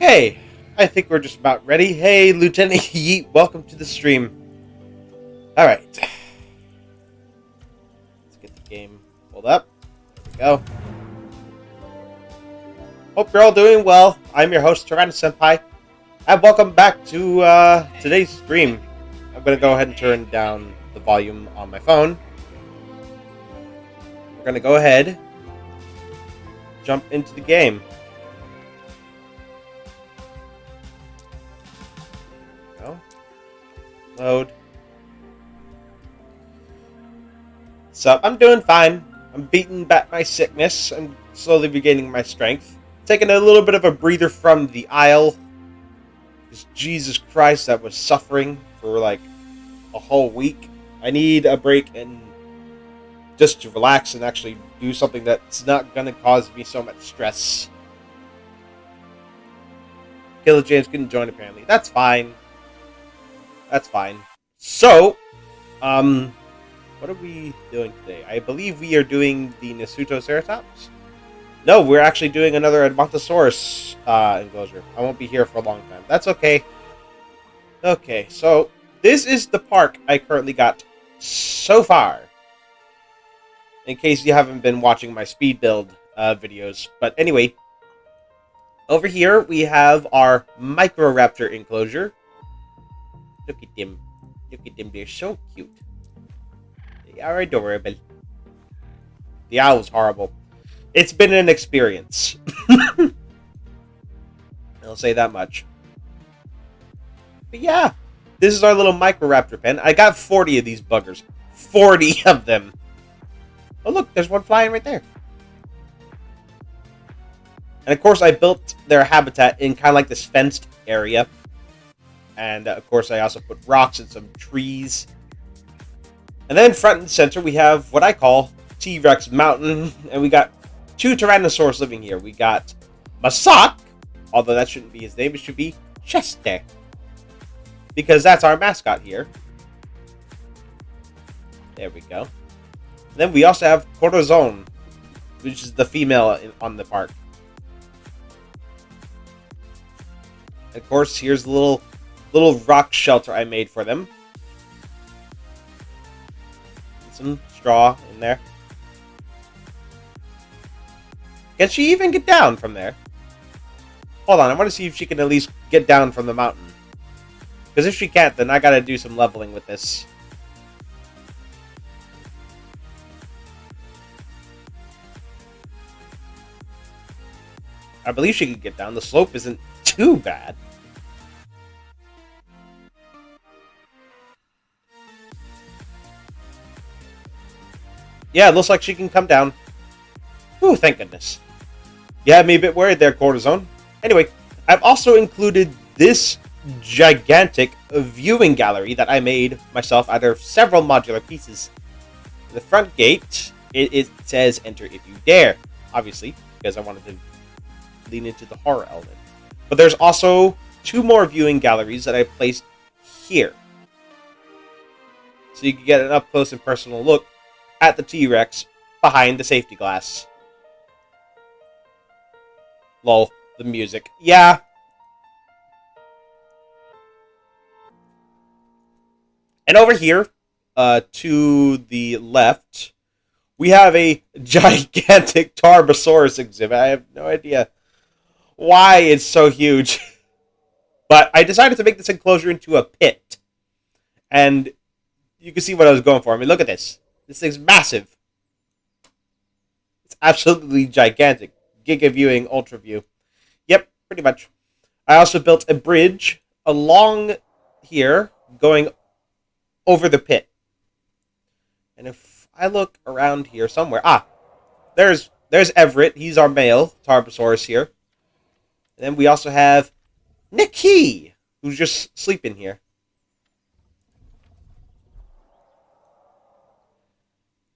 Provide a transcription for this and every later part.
Okay, I think we're just about ready. Hey, Lieutenant Yeet, welcome to the stream. Alright. Let's get the game pulled up. There we go. Hope you're all doing well. I'm your host, Tyrannosenpai, and welcome back to today's stream. I'm going to go ahead and turn down the volume on my phone. We're going to go ahead, jump into the game. Load. So, I'm doing fine. I'm beating back my sickness. I'm slowly regaining my strength. Taking a little bit of a breather from the Isle. Because Jesus Christ, that was suffering for like a whole week. I need a break and just to relax and actually do something that's not going to cause me so much stress. Killer James couldn't join apparently. That's fine. That's fine. So, what are we doing today? I believe we are doing the Nasutoceratops. No, we're actually doing another Edmontosaurus enclosure. I won't be here for a long time. That's okay. Okay, so this is the park I currently got so far. In case you haven't been watching my speed build videos. But anyway, over here we have our Microraptor enclosure. Look at them. Look at them. They're so cute. They are adorable. The owl's horrible. It's been an experience. I'll say that much. But yeah, this is our little Microraptor pen. I got 40 of these buggers. 40 of them. Oh look, there's one flying right there. And of course I built their habitat in kind of like this fenced area. And, of course, I also put rocks and some trees. And then front and center, we have what I call T-Rex Mountain. And we got two Tyrannosaurs living here. We got Masak, although that shouldn't be his name. It should be Cheste. Because that's our mascot here. There we go. And then we also have Corazon, which is the female on the park. And of course, here's the little rock shelter I made for them. Some straw in there. Can she even get down from there? Hold on, I want to see if she can at least get down from the mountain. Because if she can't, then I gotta do some leveling with this. I believe she could get down. The slope isn't too bad. Yeah, it looks like she can come down. Ooh, thank goodness. You had me a bit worried there, Corazon. Anyway, I've also included this gigantic viewing gallery that I made myself out of several modular pieces. The front gate, it says enter if you dare. Obviously, because I wanted to lean into the horror element. But there's also two more viewing galleries that I placed here. So you can get an up-close and personal look at the T-Rex behind the safety glass. Lol, the music. Yeah. And over here, to the left, we have a gigantic Tarbosaurus exhibit. I have no idea why it's so huge. But I decided to make this enclosure into a pit. And you can see what I was going for. I mean, look at this. This thing's massive. It's absolutely gigantic. Giga viewing, ultra view. Yep, pretty much. I also built a bridge along here, going over the pit. And if I look around here somewhere, there's Everett. He's our male Tarbosaurus here. And then we also have Nikki, who's just sleeping here.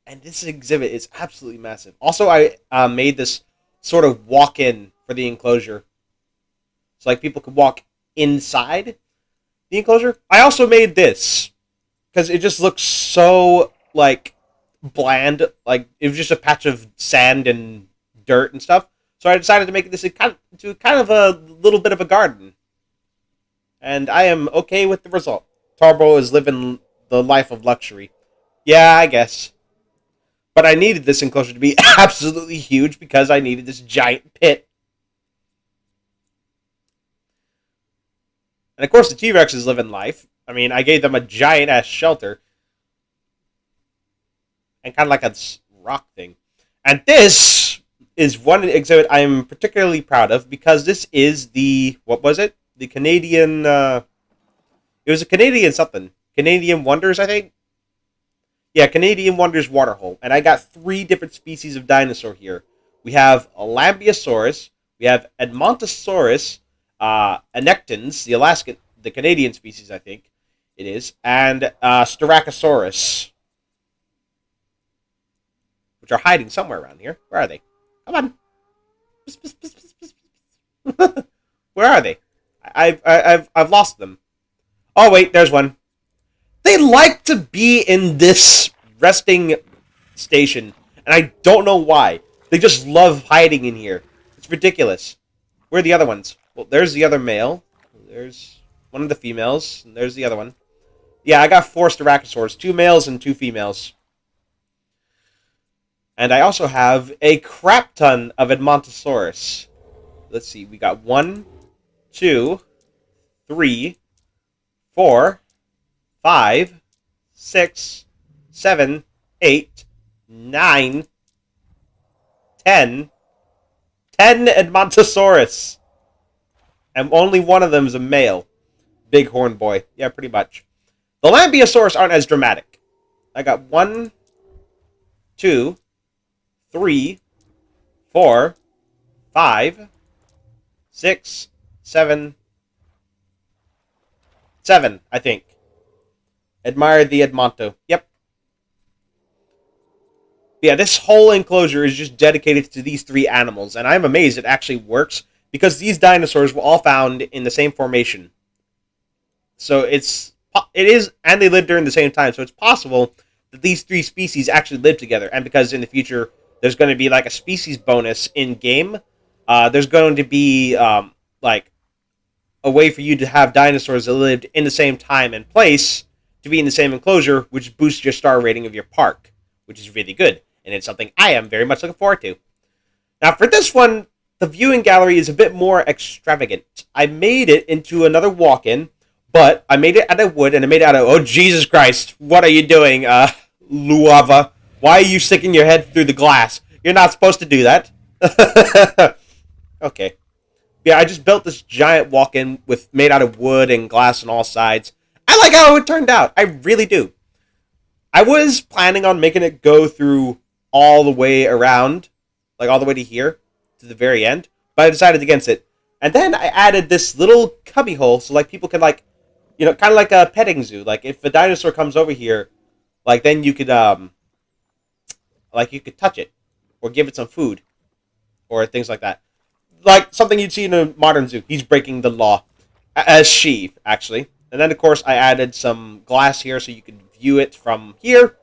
And this exhibit is absolutely massive. Also, I made this sort of walk-in for the enclosure. So, like, people could walk inside the enclosure. I also made this. Because it just looks so, like, bland. Like, it was just a patch of sand and dirt and stuff. So I decided to make this into kind of a little bit of a garden. And I am okay with the result. Tarbo is living the life of luxury. Yeah, I guess. But I needed this enclosure to be absolutely huge because I needed this giant pit. And of course the T-Rex is living life. I mean, I gave them a giant-ass shelter. And kind of like a rock thing. And this is one exhibit I'm particularly proud of because this is the, what was it? The Canadian, it was a Canadian something. Canadian Wonders, I think? Yeah, Canadian Wonders waterhole. And I got 3 different species of dinosaur here. We have a Lambeosaurus, we have Edmontosaurus, Anectons, the Canadian species, I think it is, and Styracosaurus, which are hiding somewhere around here. Where are they? Come on. Where are they? I've lost them. Oh wait, there's one. They like to be in this resting station, and I don't know why. They just love hiding in here. It's ridiculous. Where are the other ones? Well, there's the other male. There's one of the females, and there's the other one. Yeah, I got 4 Styracosaurs, 2 males and 2 females. And I also have a crap ton of Edmontosaurus. Let's see, we got 1, 2, 3, 4, 5, 6, 7, 8, 9, 10. 10 Edmontosaurus. And only one of them is a male. Bighorn boy. Yeah, pretty much. The Lambeosaurus aren't as dramatic. I got 1, 2, 3, 4, 5, 6, 7, 7, I think. Admire the Edmonto. Yep. Yeah, this whole enclosure is just dedicated to these 3 animals, and I'm amazed it actually works, because these dinosaurs were all found in the same formation. So it is, and they lived during the same time, so it's possible that these 3 species actually live together, and because in the future there's going to be like a species bonus in-game, there's going to be like a way for you to have dinosaurs that lived in the same time and place to be in the same enclosure, which boosts your star rating of your park, which is really good, and it's something I am very much looking forward to. Now, for this one, the viewing gallery is a bit more extravagant. I made it into another walk-in, but I made it out of wood, and I made it out of... Oh, Jesus Christ! What are you doing, Luava? Why are you sticking your head through the glass? You're not supposed to do that. Okay. Yeah, I just built this giant walk-in made out of wood and glass on all sides. I like how it turned out. I really do. I was planning on making it go through all the way around, like all the way to here, to the very end, but I decided against it. And then I added this little cubby hole, so like people can like, you know, kind of like a petting zoo. Like if a dinosaur comes over here, like then you could, like you could touch it, or give it some food, or things like that. Like something you'd see in a modern zoo. He's breaking the law, as she actually. And then of course I added some glass here so you could view it from here.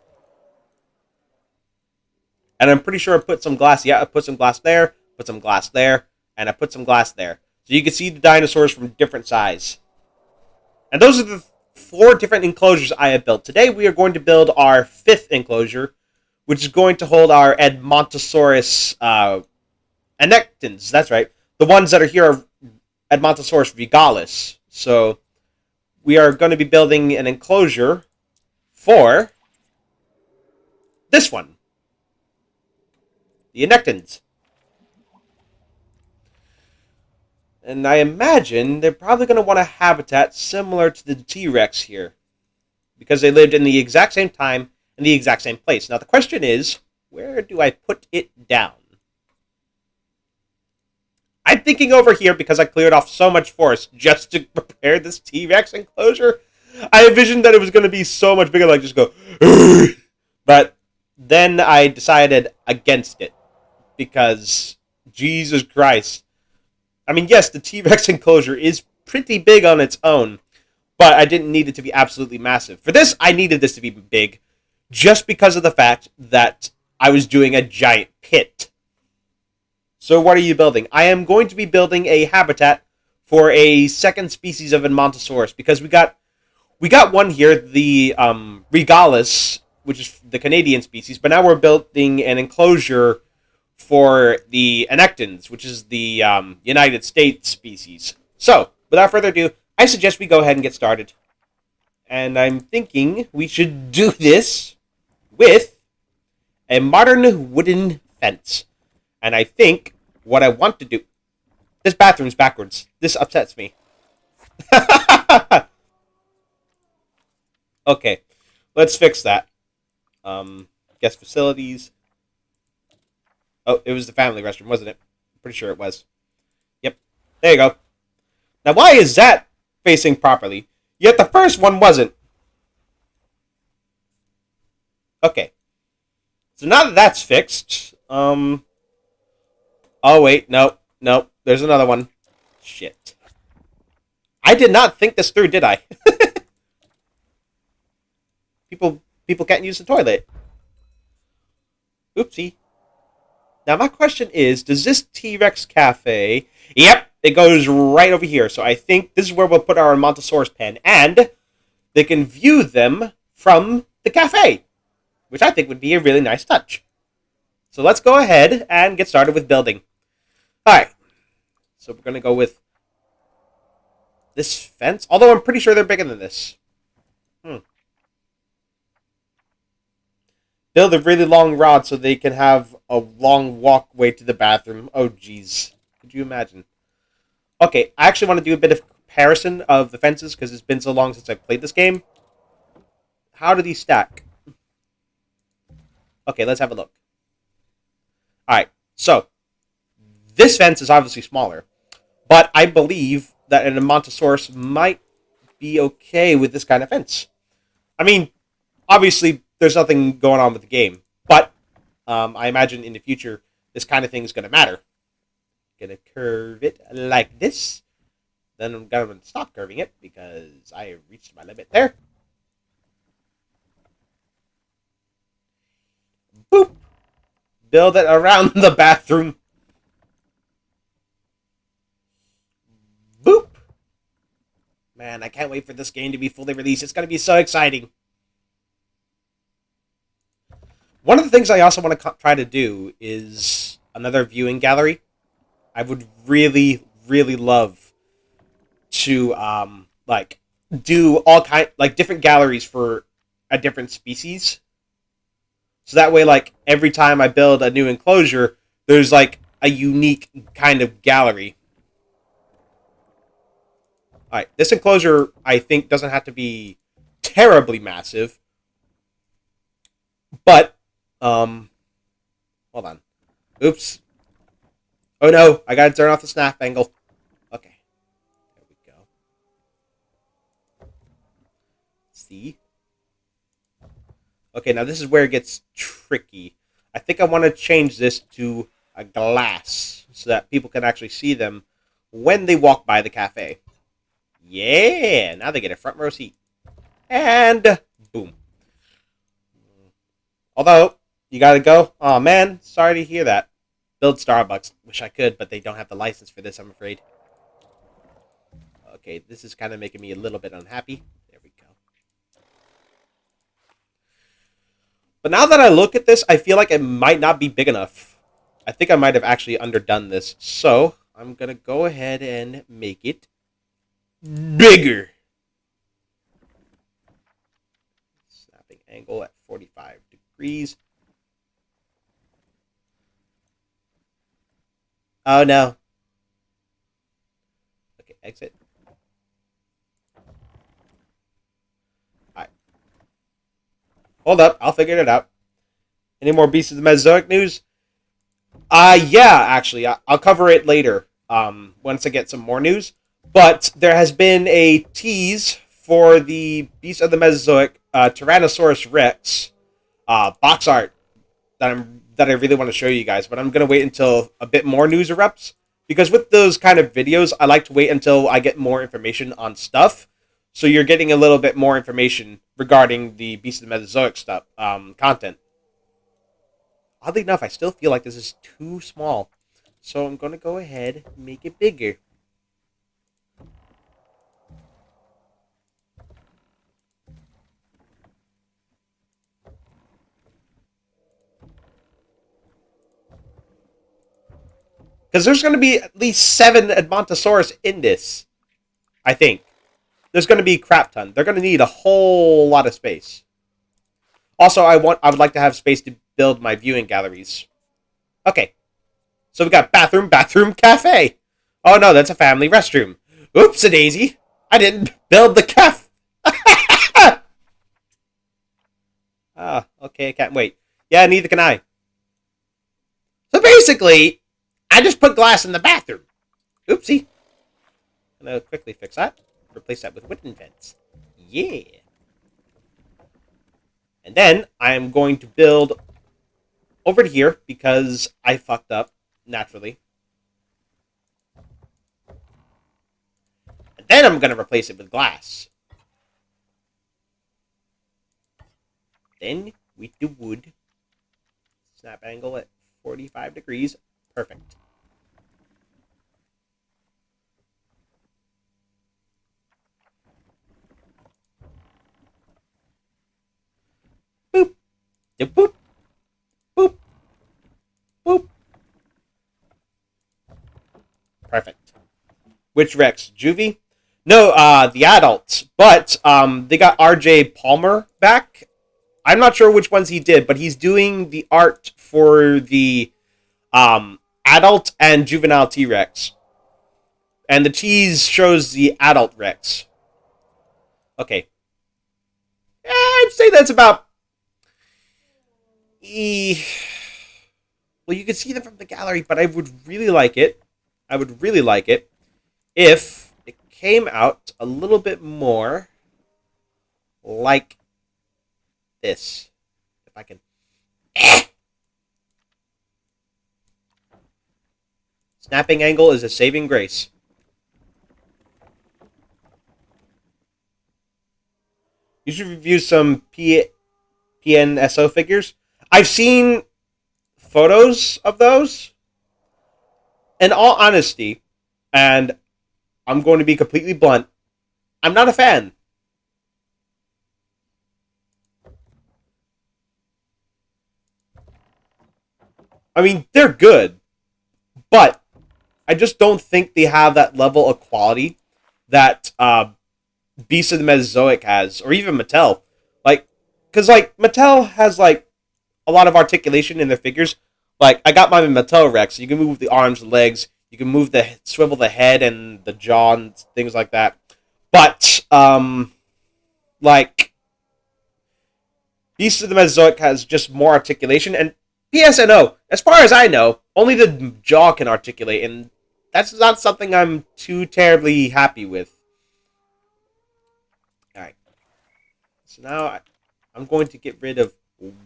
And I'm pretty sure I put some glass. Yeah, I put some glass there, put some glass there, and I put some glass there. So you can see the dinosaurs from different size. And those are the 4 different enclosures I have built. Today we are going to build our 5th enclosure, which is going to hold our Edmontosaurus Anectons. That's right. The ones that are here are Edmontosaurus regalis. So we are going to be building an enclosure for this one. The Anectons. And I imagine they're probably going to want a habitat similar to the T-Rex here, because they lived in the exact same time in the exact same place. Now the question is, where do I put it down? I'm thinking over here because I cleared off so much forest just to prepare this T-Rex enclosure. I envisioned that it was going to be so much bigger, like just go, but then I decided against it because Jesus Christ. I mean, yes, the T-Rex enclosure is pretty big on its own, but I didn't need it to be absolutely massive. For this, I needed this to be big just because of the fact that I was doing a giant pit. So what are you building? I am going to be building a habitat for a second species of Edmontosaurus because we got one here, the Regalis, which is the Canadian species, but now we're building an enclosure for the Anectons, which is the United States species. So, without further ado, I suggest we go ahead and get started. And I'm thinking we should do this with a modern wooden fence. And I think what I want to do... This bathroom's backwards. This upsets me. Okay, let's fix that. Guest facilities. Oh, it was the family restroom, wasn't it? Pretty sure it was. Yep. There you go. Now, why is that facing properly? Yet the first one wasn't. Okay. So now that that's fixed, oh wait, no. There's another one. Shit. I did not think this through, did I? People can't use the toilet. Oopsie. Now my question is, does this T-Rex cafe... Yep, it goes right over here. So I think this is where we'll put our Montosaurus pen. And they can view them from the cafe, which I think would be a really nice touch. So let's go ahead and get started with building. Alright. So we're going to go with this fence. Although I'm pretty sure they're bigger than this. Build a really long rod so they can have a long walkway to the bathroom. Oh, jeez. Could you imagine? Okay, I actually want to do a bit of comparison of the fences because it's been so long since I've played this game. How do these stack? Okay, let's have a look. Alright, so this fence is obviously smaller, but I believe that an Edmontosaurus might be okay with this kind of fence. I mean, obviously, there's nothing going on with the game, but I imagine in the future this kind of thing is going to matter. Gonna curve it like this. Then I'm going to stop curving it because I have reached my limit there. Boop! Build it around the bathroom. Boop! Man, I can't wait for this game to be fully released. It's going to be so exciting. One of the things I also want to try to do is another viewing gallery. I would really, really love to do all different galleries for a different species. So that way, every time I build a new enclosure, there's a unique kind of gallery. All right, this enclosure I think doesn't have to be terribly massive, but hold on. Oops. Oh no, I gotta turn off the snap angle. Okay. There we go. See? Okay, now this is where it gets tricky. I think I want to change this to a glass so that people can actually see them when they walk by the cafe. Yeah! Now they get a front row seat. And boom. Although, you gotta go? Oh man, sorry to hear that. Build Starbucks. Wish I could, but they don't have the license for this, I'm afraid. Okay, this is kind of making me a little bit unhappy. There we go. But now that I look at this, I feel like it might not be big enough. I think I might have actually underdone this. So, I'm gonna go ahead and make it bigger. Snapping angle at 45 degrees. Oh no. Okay, exit. Alright. Hold up, I'll figure it out. Any more Beasts of the Mesozoic news? Yeah, actually. I'll cover it later, once I get some more news. But there has been a tease for the Beasts of the Mesozoic Tyrannosaurus Rex box art that I really want to show you guys, but I'm going to wait until a bit more news erupts, because with those kind of videos, I like to wait until I get more information on stuff, so you're getting a little bit more information regarding the Beast of the Mesozoic stuff, content. Oddly enough, I still feel like this is too small, So I'm going to go ahead and make it bigger. Because there's going to be at least 7 Edmontosaurus in this, I think. There's going to be a crap ton. They're going to need a whole lot of space. Also, I would like to have space to build my viewing galleries. Okay. So we got bathroom, cafe. Oh no, that's a family restroom. Oops-a-daisy. I didn't build the cafe. Okay, I can't wait. Yeah, neither can I. So basically, I just put glass in the bathroom. Oopsie. I'm going to quickly fix that. Replace that with wooden vents. Yeah. And then I'm going to build over to here because I fucked up, naturally. And then I'm going to replace it with glass. Then with the wood. Snap angle at 45 degrees. Perfect. Boop. Boop. Boop. Boop. Perfect. Which Rex? Juvie? No, the adults. But they got RJ Palmer back. I'm not sure which ones he did, but he's doing the art for the adult and juvenile T-Rex. And the tease shows the adult Rex. Okay. I'd say that's about... Well, you can see them from the gallery, but I would really like it. I would really like it if it came out a little bit more like this. If I can... Snapping angle is a saving grace. You should review some PNSO figures. I've seen photos of those. In all honesty, and I'm going to be completely blunt, I'm not a fan. I mean, they're good, but I just don't think they have that level of quality that Beast of the Mesozoic has, or even Mattel. Like, because, like, Mattel has, like, a lot of articulation in their figures. Like, I got my Mattel Rex. You can move the arms and legs. You can swivel the head and the jaw and things like that. But, like, Beast of the Mesozoic has just more articulation. And PSNO, as far as I know, only the jaw can articulate. And that's not something I'm too terribly happy with. Alright. So now I'm going to get rid of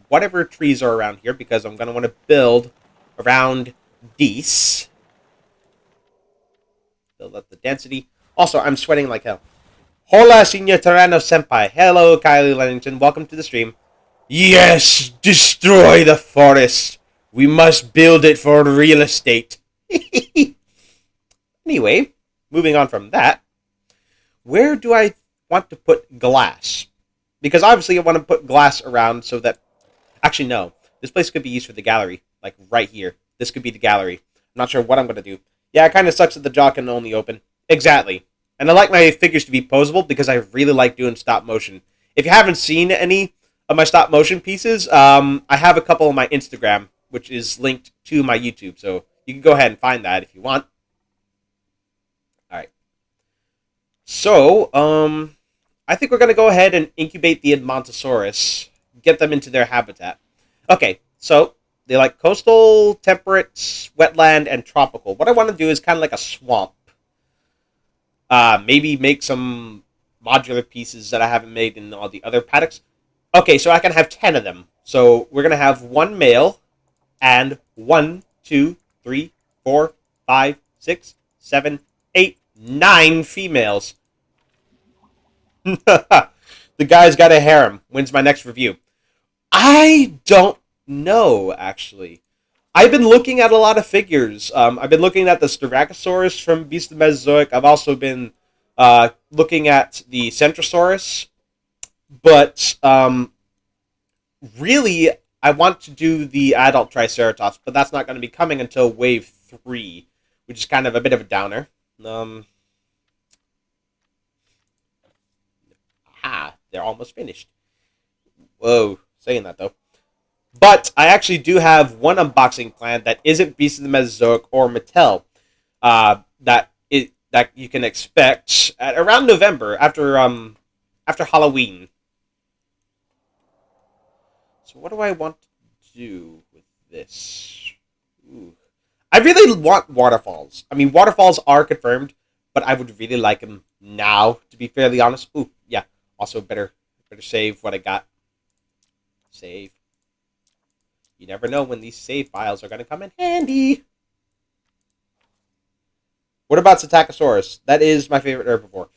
whatever trees are around here because I'm going to want to build around these. Build up the density. Also, I'm sweating like hell. Hola, Senior Tyranno Senpai. Hello, Kylie Lennington. Welcome to the stream. Yes, destroy the forest. We must build it for real estate. Anyway, moving on from that. Where do I want to put glass? Because obviously I want to put glass around so that... Actually, no. This place could be used for the gallery. Like, right here. This could be the gallery. I'm not sure what I'm going to do. Yeah, it kind of sucks that the jaw can only open. Exactly. And I like my figures to be posable because I really like doing stop motion. If you haven't seen any of my stop motion pieces, I have a couple on my Instagram, which is linked to my YouTube. So you can go ahead and find that if you want. Alright. So, I think we're going to go ahead and incubate the Edmontosaurus. Get them into their habitat. Okay, so they like coastal, temperate, wetland, and tropical. What I want to do is kind of like a swamp. Maybe make some modular pieces that I haven't made in all the other paddocks. Okay, so I can have 10 of them. So we're going to have 1 male and 1, 2, 3, 4, 5, 6, 7, 8, 9 females. The guy's got a harem. Wins my next review. I don't know, actually. I've been looking at a lot of figures. I've been looking at the Styracosaurus from Beast of the Mesozoic. I've also been looking at the Centrosaurus. But really, I want to do the adult Triceratops, but that's not going to be coming until Wave 3, which is kind of a bit of a downer. Um, they're almost finished. Whoa, saying that though. But I actually do have one unboxing plan that isn't Beast of the Mesozoic or Mattel. That you can expect at around November after Halloween. So what do I want to do with this? Ooh. I really want waterfalls. I mean, waterfalls are confirmed, but I would really like them now, to be fairly honest. Ooh, yeah. Also, better save what I got. Save. You never know when these save files are going to come in handy. What about Psittacosaurus? That is my favorite herbivore.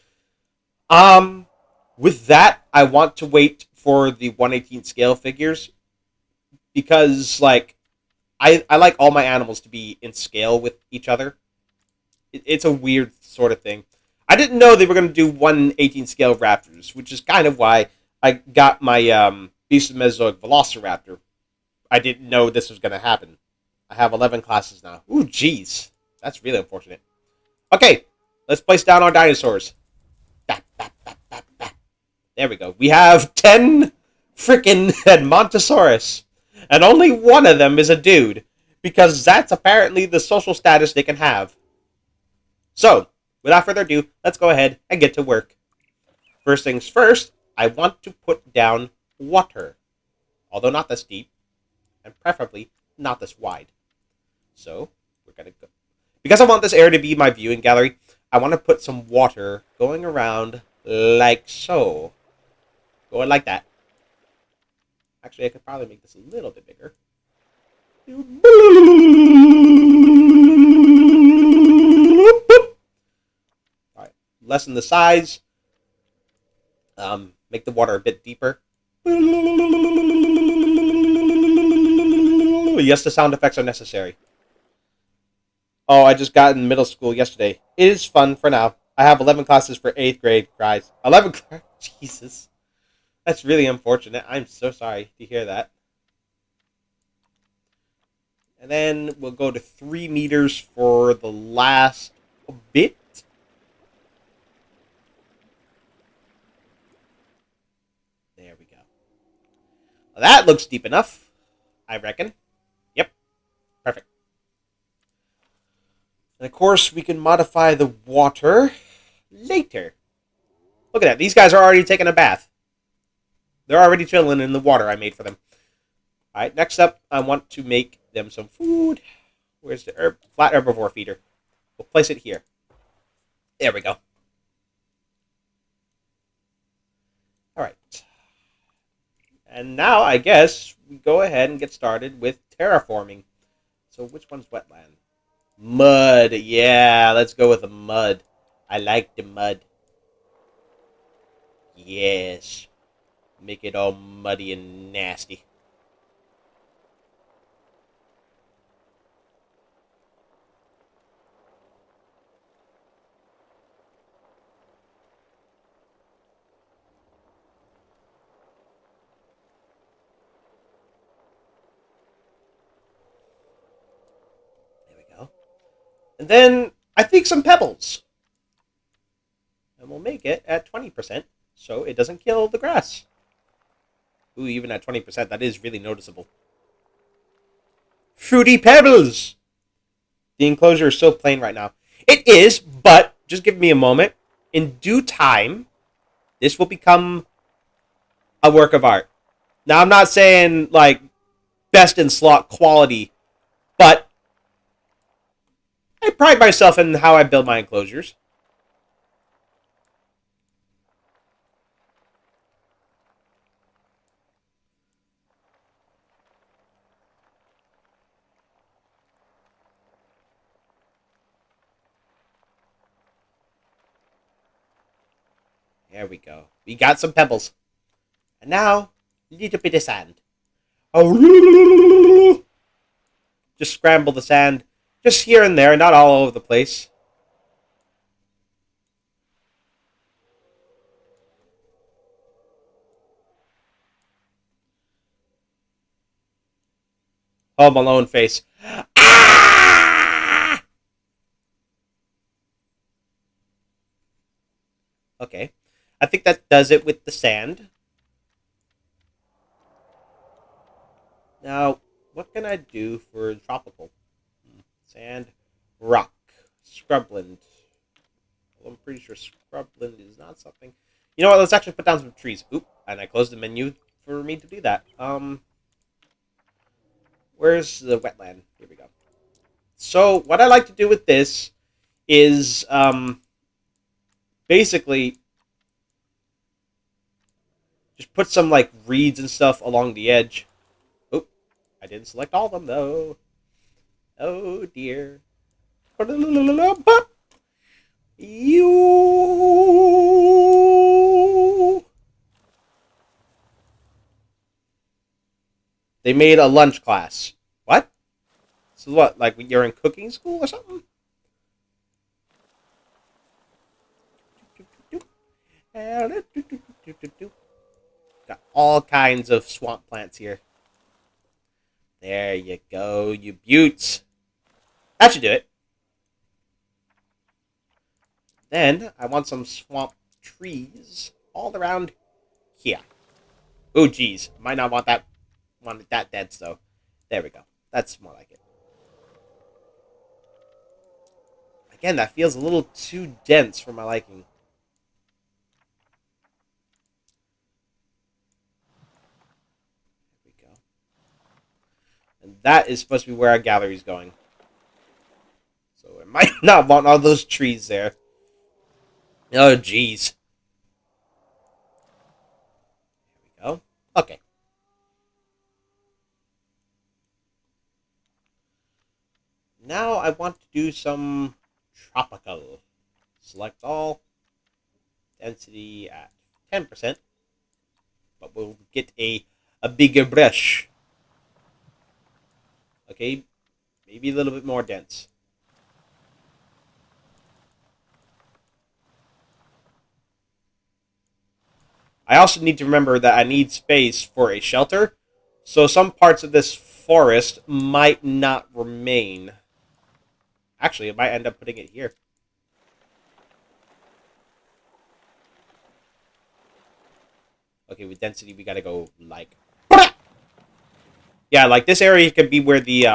With that, I want to wait for the 1/18 scale figures because, like, I like all my animals to be in scale with each other. It's a weird sort of thing. I didn't know they were going to do 1/18 scale raptors, which is kind of why I got my Beast of the Mesozoic Velociraptor. I didn't know this was going to happen. I have 11 classes now. Ooh, jeez. That's really unfortunate. Okay, let's place down our dinosaurs. Bap, bap, bap, bap, bap. There we go. We have 10 freaking Edmontosaurus. And only one of them is a dude. Because that's apparently the social status they can have. So, without further ado, let's go ahead and get to work. First things first, I want to put down water. Although not this deep. And preferably not this wide. So, we're going to go. Because I want this area to be my viewing gallery, I want to put some water going around like so. Going like that. Actually, I could probably make this a little bit bigger. Alright, lessen the size. Make the water a bit deeper. Yes, the sound effects are necessary. Oh, I just got in middle school yesterday. It is fun for now. I have 11 classes for 8th grade, guys. 11 Jesus. That's really unfortunate. I'm so sorry to hear that. And then we'll go to 3 meters for the last bit. There we go. Well, that looks deep enough, I reckon. Yep. Perfect. And of course, we can modify the water later. Look at that. These guys are already taking a bath. They're already chilling in the water I made for them. Alright, next up, I want to make them some food. Where's the flat herbivore feeder? We'll place it here. There we go. Alright. And now, I guess, we go ahead and get started with terraforming. So, which one's wetland? Mud. Yeah, let's go with the mud. I like the mud. Yes. Make it all muddy and nasty. There we go. And then, I think some pebbles. And we'll make it at 20%, so it doesn't kill the grass. Ooh, even at 20%, that is really noticeable. Fruity pebbles! The enclosure is so plain right now. It is, but just give me a moment. In due time, this will become a work of art. Now, I'm not saying, like, best in slot quality, but I pride myself in how I build my enclosures. There we go. We got some pebbles. And now, a little bit of sand. Oh, just scramble the sand just here and there, not all over the place. Home Alone face. Ah! Okay. I think that does it with the sand. Now, what can I do for tropical? Sand, rock, scrubland. Well, I'm pretty sure scrubland is not something. You know what? Let's actually put down some trees. Oop, and I closed the menu for me to do that. Where's the wetland? Here we go. So, what I like to do with this is, basically just put some, like, reeds and stuff along the edge. Oop, I didn't select all of them, though. Oh, dear. You. They made a lunch class. What? So what? Like you're in cooking school or something? Got all kinds of swamp plants here. There you go, you buttes. That should do it. Then I want some swamp trees all around here. Oh, geez. Might not want that one that dense, though. There we go. That's more like it. Again, that feels a little too dense for my liking. There we go. And that is supposed to be where our gallery is going. So I might not want all those trees there. Oh, geez. There we go. Okay. Now I want to do some tropical. Select all. Density at 10%. But we'll get a bigger brush. Okay. Maybe a little bit more dense. I also need to remember that I need space for a shelter, so some parts of this forest might not remain. Actually, I might end up putting it here. Okay, with density, we gotta go, like... Yeah, like, this area could be where the,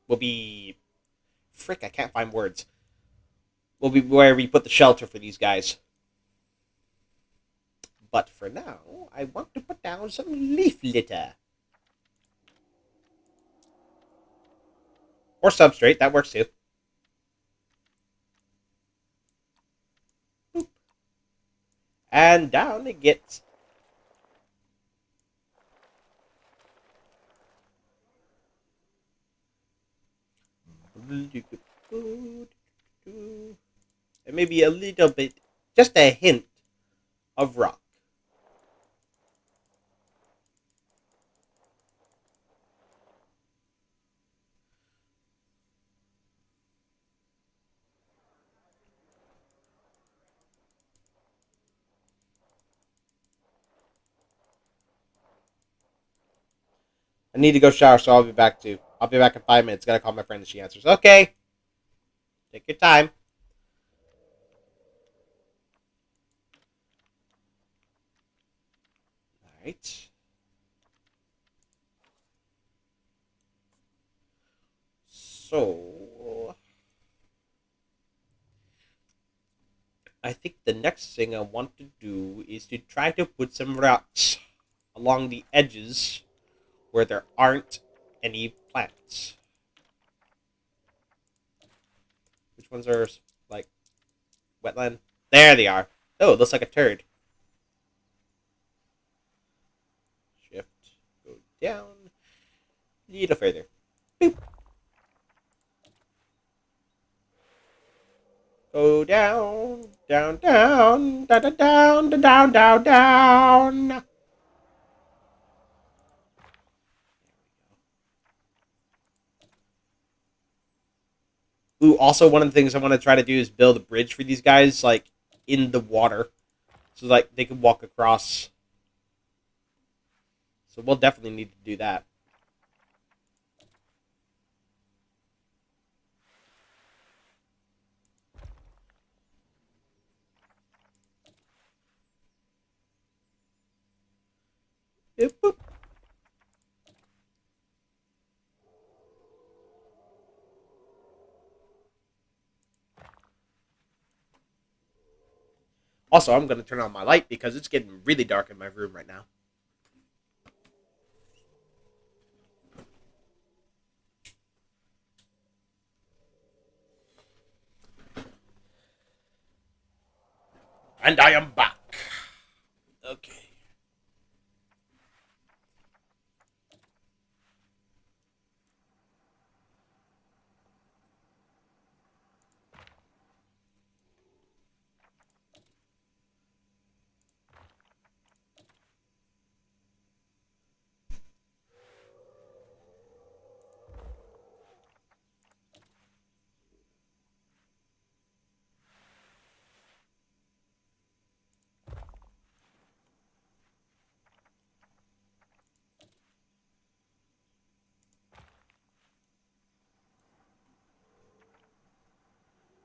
will be... Frick, I can't find words. Will be where we put the shelter for these guys. But for now, I want to put down some leaf litter. Or substrate, that works too. Boop. And down it gets. And maybe a little bit, just a hint of rock. I need to go shower, so I'll be back too. I'll be back in 5 minutes. Gotta call my friend and she answers. Okay. Take your time. Alright. So I think the next thing I want to do is to try to put some rocks along the edges where there aren't any plants. Which ones are, like, wetland? There they are. Oh, it looks like a turd. Shift. Go down. A little further. Boop. Go down. Down, down. Down, down, down, down, down, down. Ooh, also one of the things I want to try to do is build a bridge for these guys, like, in the water. So, like, they can walk across. So we'll definitely need to do that. Boop, boop. Also, I'm going to turn on my light because it's getting really dark in my room right now. And I am back. Okay.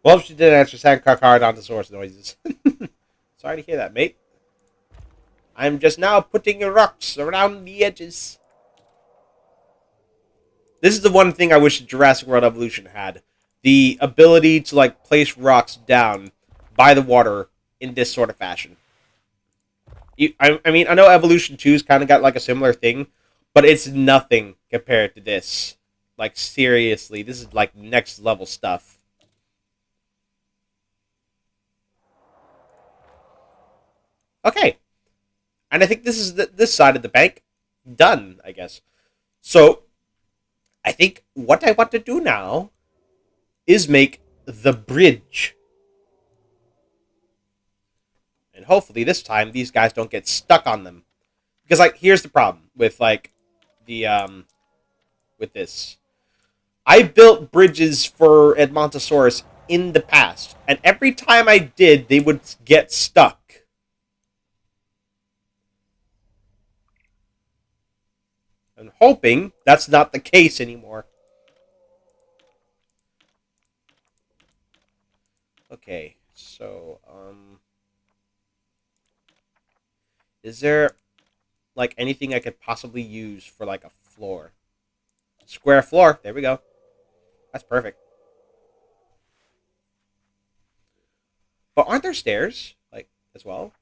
Well, she didn't answer Sandcock hard on the source noises. Sorry to hear that, mate. I'm just now putting rocks around the edges. This is the one thing I wish Jurassic World Evolution had. The ability to, like, place rocks down by the water in this sort of fashion. I mean, I know Evolution 2's kind of got, like, a similar thing, but it's nothing compared to this. Like, seriously, this is, like, next level stuff. Okay. And I think this is this side of the bank done, I guess. So, I think what I want to do now is make the bridge. And hopefully this time these guys don't get stuck on them. Because, like, here's the problem with, like, the, with this. I built bridges for Edmontosaurus in the past, and every time I did, they would get stuck. I'm hoping that's not the case anymore. Okay, so, is there, like, anything I could possibly use for, like, a floor? Square floor. There we go. That's perfect. But aren't there stairs, like, as well?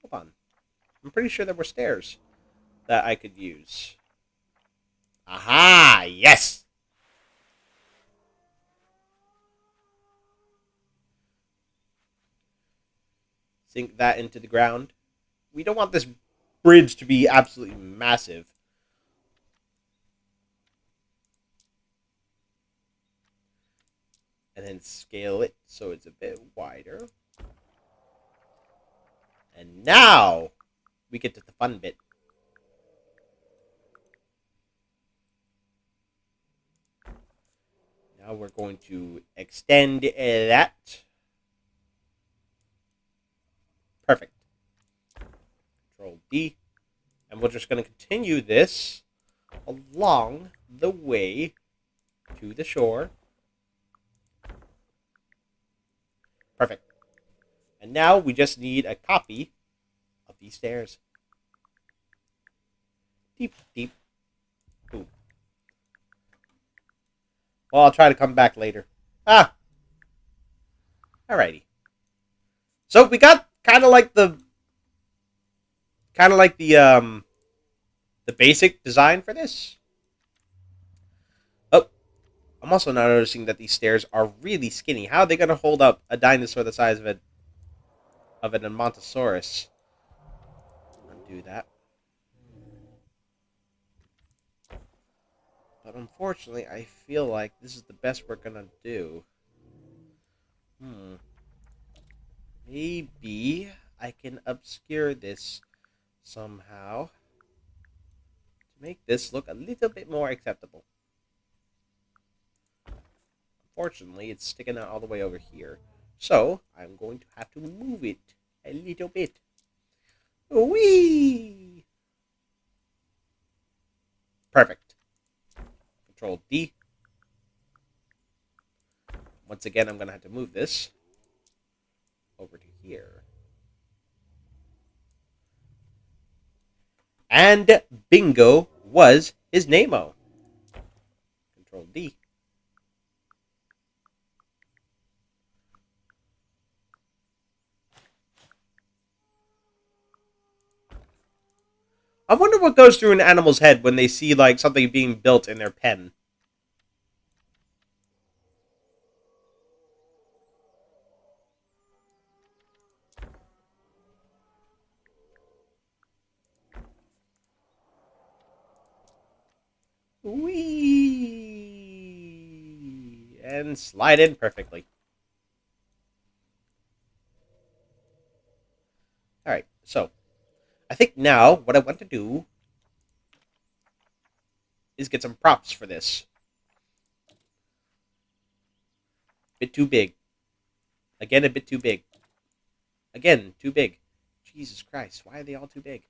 Hold on. I'm pretty sure there were stairs that I could use. Aha! Yes! Sink that into the ground. We don't want this bridge to be absolutely massive. And then scale it so it's a bit wider. And now we get to the fun bit. Now we're going to extend that. Perfect. Control D. And we're just going to continue this along the way to the shore. Perfect. And now we just need a copy of these stairs. Deep, deep. Boom. Well, I'll try to come back later. Ah. Alrighty. So we got kind of like the the basic design for this. Oh, I'm also now noticing that these stairs are really skinny. How are they going to hold up a dinosaur the size of an Edmontosaurus? Undo that. But unfortunately, I feel like this is the best we're going to do. Maybe I can obscure this somehow to make this look a little bit more acceptable. I'm unfortunately, it's sticking out all the way over here. So, I'm going to have to move it a little bit. Whee! Perfect. Control D. Once again, I'm going to have to move this over to here. And bingo was his name-o. Control D. I wonder what goes through an animal's head when they see like something being built in their pen. Whee! And slide in perfectly. Alright, so I think now what I want to do is get some props for this. Bit too big. Again, a bit too big. Again, too big. Jesus Christ, why are they all too big?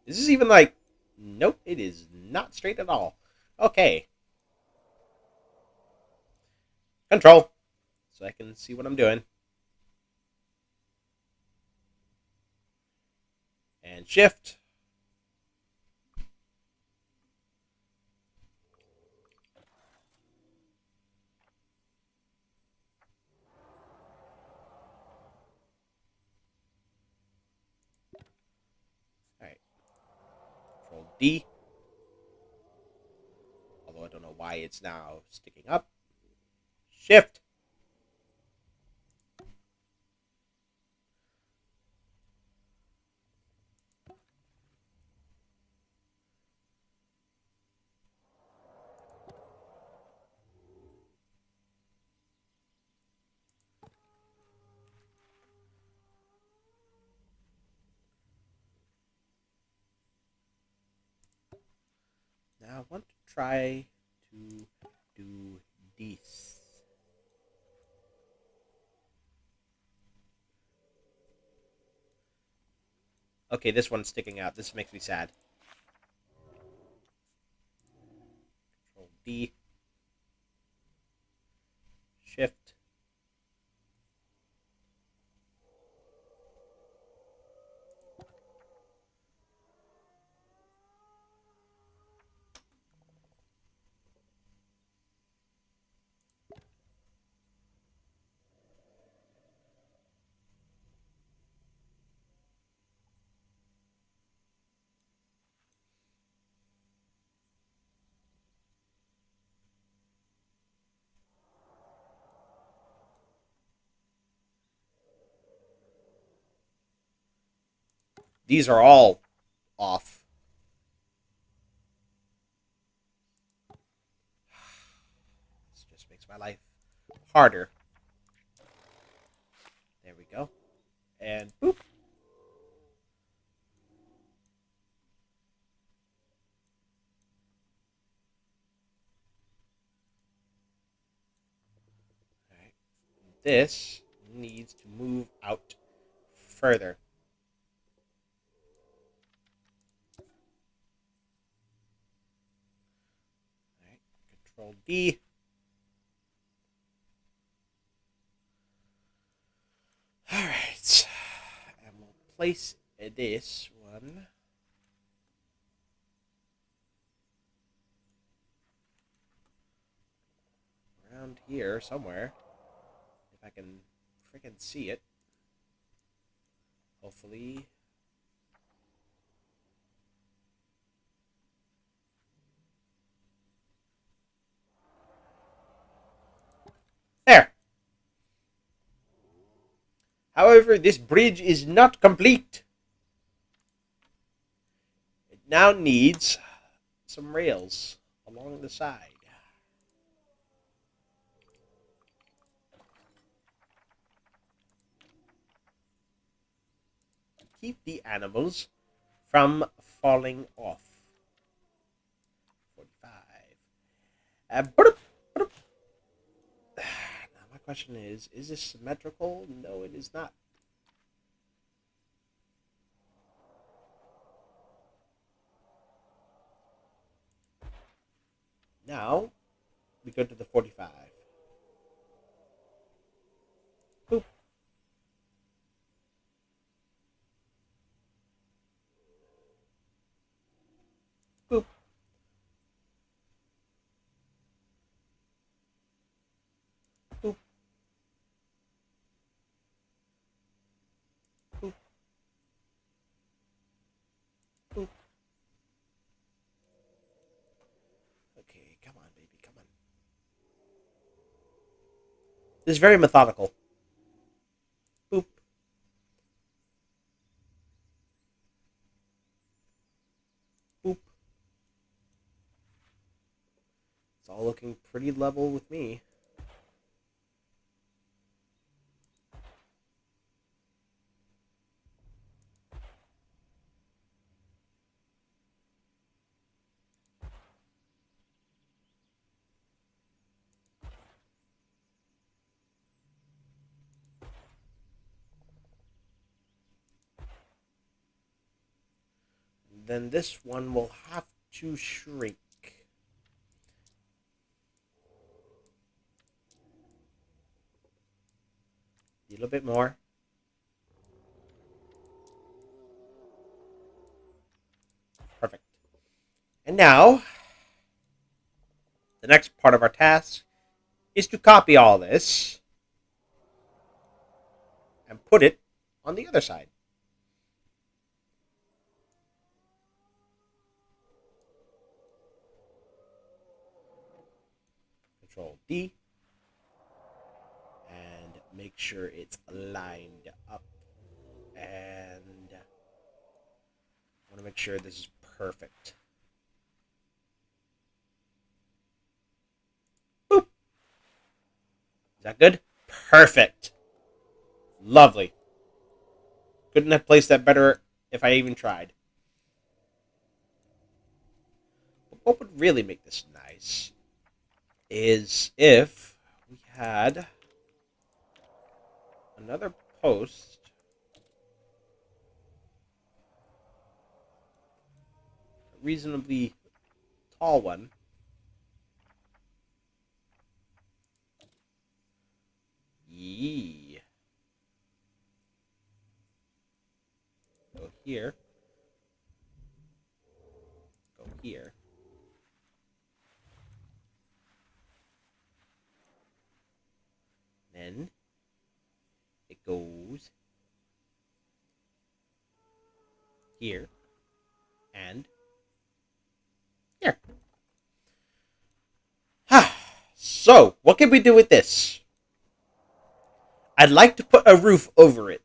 This is even like... Nope, it is not straight at all. Okay. Control. So I can see what I'm doing. And shift. Alright. Control D. Although I don't know why it's now sticking up. Shift. Now I want to try to do this. Okay, this one's sticking out. This makes me sad. Control D. Shift. These are all off. This just makes my life harder. There we go. And boop. Alright. This needs to move out further. Alright. Control D. Alright. And we'll place this one around here somewhere. If I can freaking see it. Hopefully. There! However, this bridge is not complete. It now needs some rails along the side. keep the animals from falling off. 45. Now my question is this symmetrical? No, it is not. Now, we go to the 45. Boop. Boop. Boop. Boop. Boop. Okay, come on, baby, come on. This is very methodical. Boop. Boop. It's all looking pretty level with me. Then this one will have to shrink. A little bit more. Perfect. And now, the next part of our task is to copy all this and put it on the other side. Control D and make sure it's lined up. And I want to make sure this is perfect. Boop. Is that good? Perfect. Lovely. Couldn't have placed that better if I even tried. But what would really make this nice is if we had another post a reasonably tall one. Yee. Go here. Go here. Then it goes here and here. So, what can we do with this? I'd like to put a roof over it.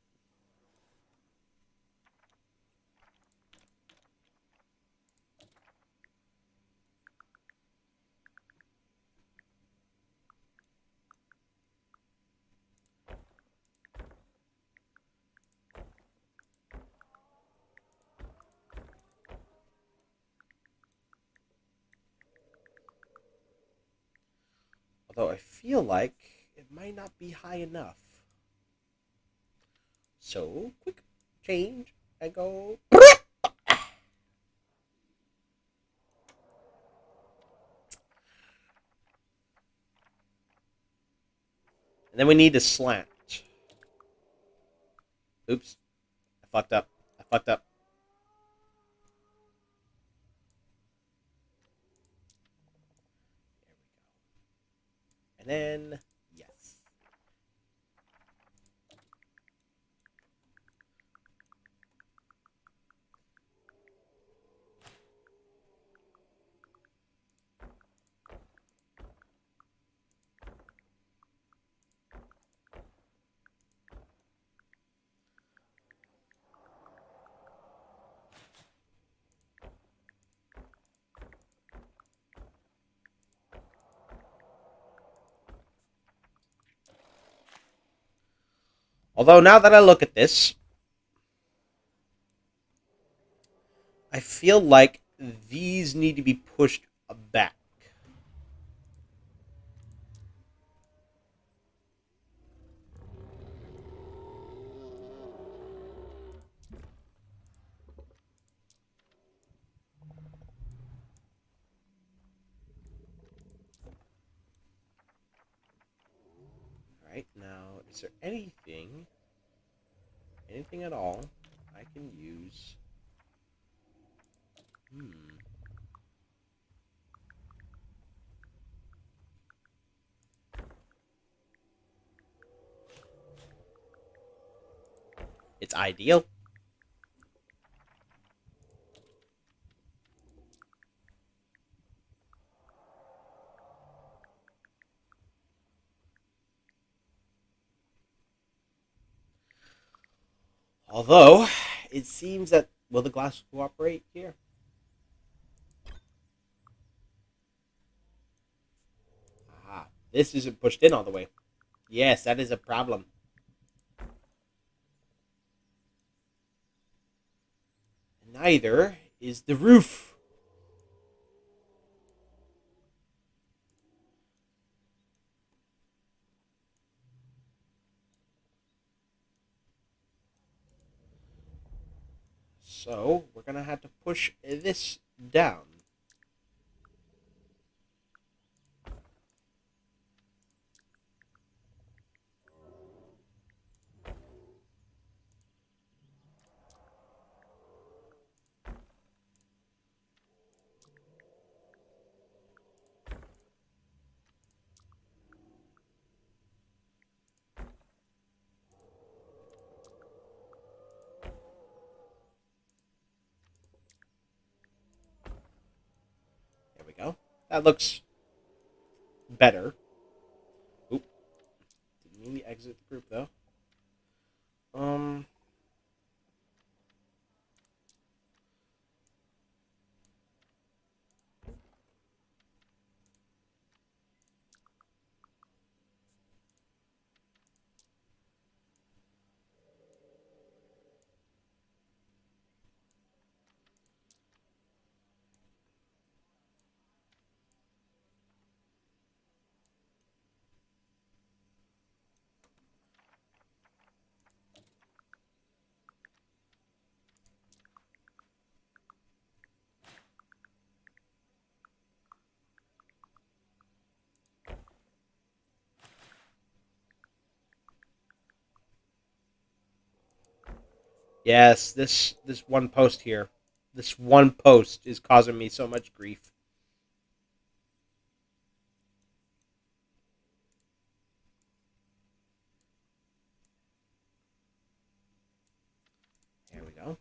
Although I feel like it might not be high enough. So, quick change. I go. And then we need a slant. Oops. I fucked up. I fucked up. There we go. And then, yes. Although now that I look at this, I feel like these need to be pushed back. Right now, is there anything at all I can use? Hmm. It's ideal. Although, it seems that will the glass cooperate here? Ah, this isn't pushed in all the way. Yes, that is a problem. Neither is the roof. So, we're going to have to push this down. There we go. That looks better. Oop. Didn't mean to exit the group, though. Um, yes, this one post here. This one post is causing me so much grief. There we go.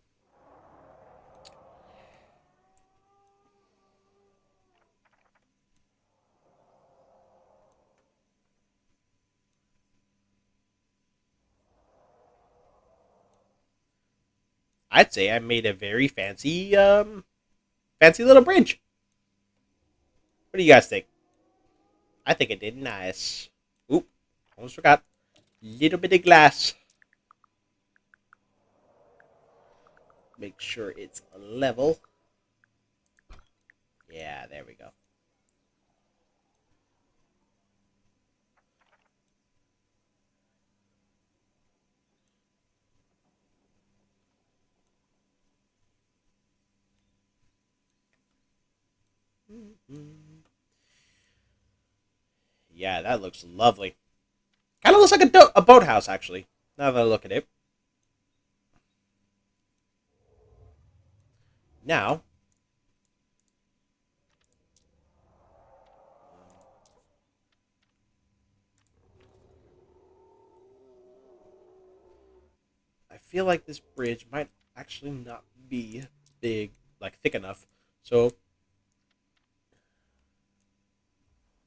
I'd say I made a very fancy little bridge. What do you guys think? I think it did nice. Oop, almost forgot. Little bit of glass. Make sure it's level. Yeah, there we go. Yeah, that looks lovely. Kind of looks like a boathouse, actually. Now that I look at it. Now, I feel like this bridge might actually not be big, like thick enough. So,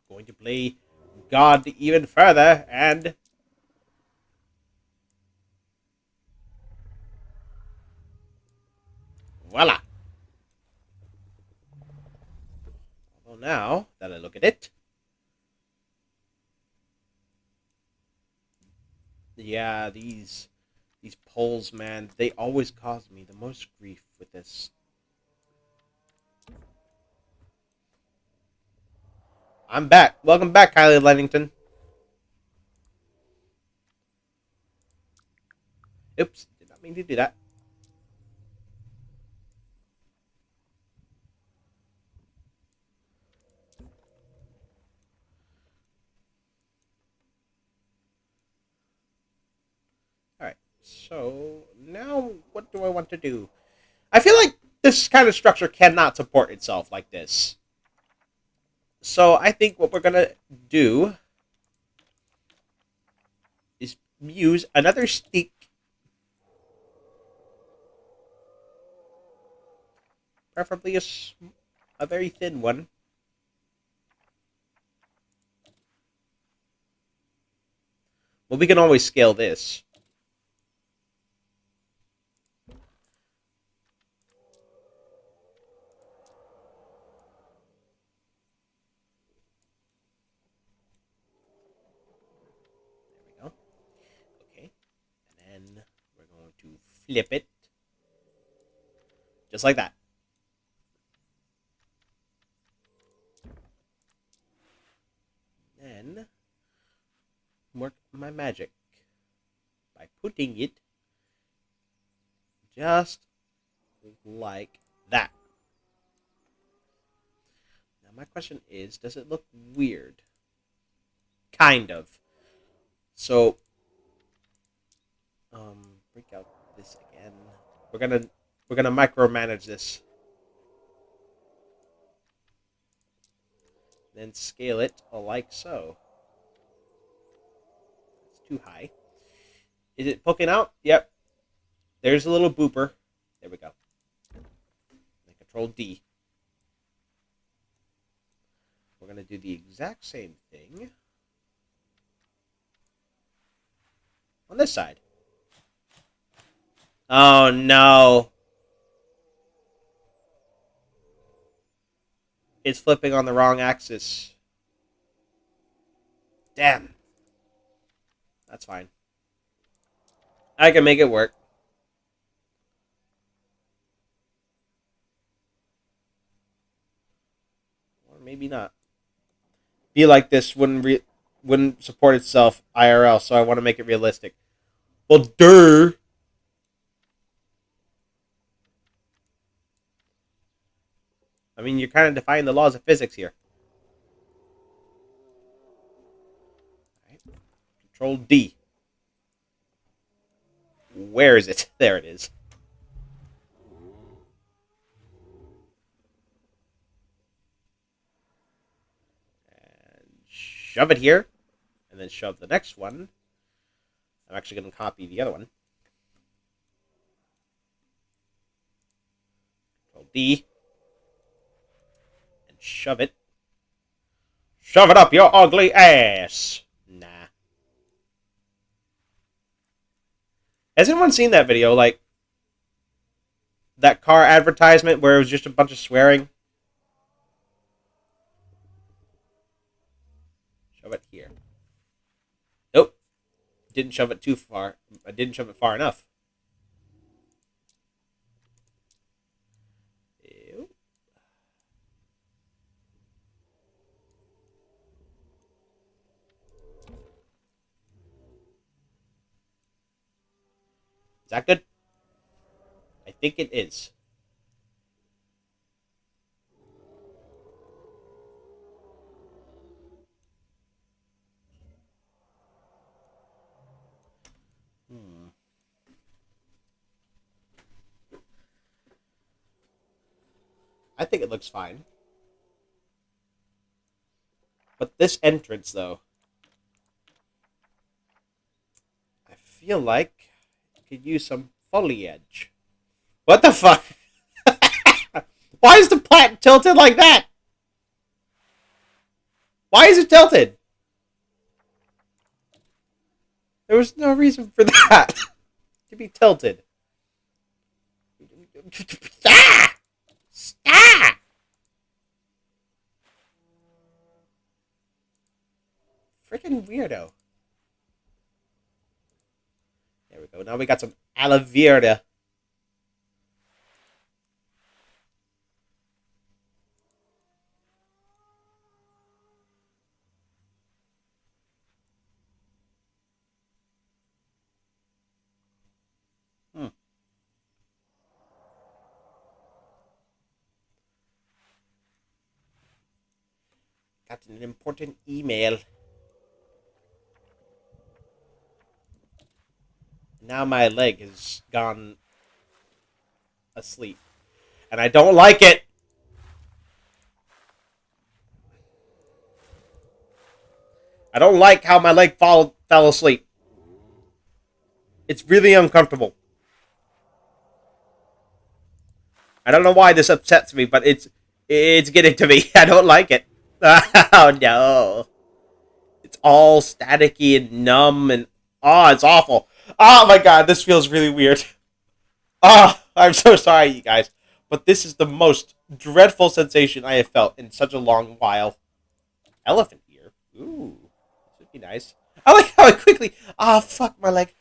going to play God even further, and voila. Well, now that I look at it, yeah, these poles, man, they always cause me the most grief with this. I'm back. Welcome back, Kylie Lennington. Oops, did not mean to do that. Alright, so now what do I want to do? I feel like this kind of structure cannot support itself like this. So I think what we're going to do is use another stick. Preferably a very thin one. Well, we can always scale this. There we go. Okay. And then we're going to flip it. Just like that. Then work my magic by putting it just like that. Now my question is, does it look weird? Kind of. So break out this again. We're gonna micromanage this. Then scale it like so. It's too high. Is it poking out? Yep. There's a little booper. There we go. And Control D. We're going to do the exact same thing on this side. Oh, no. It's flipping on the wrong axis. Damn. That's fine. I can make it work. Or maybe not. Be like this wouldn't support itself IRL, so I want to make it realistic. Well, duh. I mean, you're kind of defying the laws of physics here. Right. Control D. Where is it? There it is. And shove it here. And then shove the next one. I'm actually going to copy the other one. Control D. And shove it. Shove it up your ugly ass. Nah. Has anyone seen that video? Like, that car advertisement where it was just a bunch of swearing? Shove it here. Nope. Didn't shove it too far. I didn't shove it far enough. Ew. Is that good? I think it is. I think it looks fine. But this entrance, though, I feel like it could use some foliage. What the fuck? Why is the plant tilted like that? Why is it tilted? There was no reason for that to be tilted. Ah! Ah! Freaking weirdo. There we go. Now we got some aloe vera. got an important email. Now my leg has gone asleep. And I don't like it! I don't like how my leg fell asleep. It's really uncomfortable. I don't know why this upsets me, but it's getting to me. I don't like it. Oh no. It's all staticky and numb and it's awful. Oh my god, this feels really weird. I'm so sorry, you guys. But this is the most dreadful sensation I have felt in such a long while. Elephant ear. Ooh. This would be nice. I like how I quickly... fuck my leg.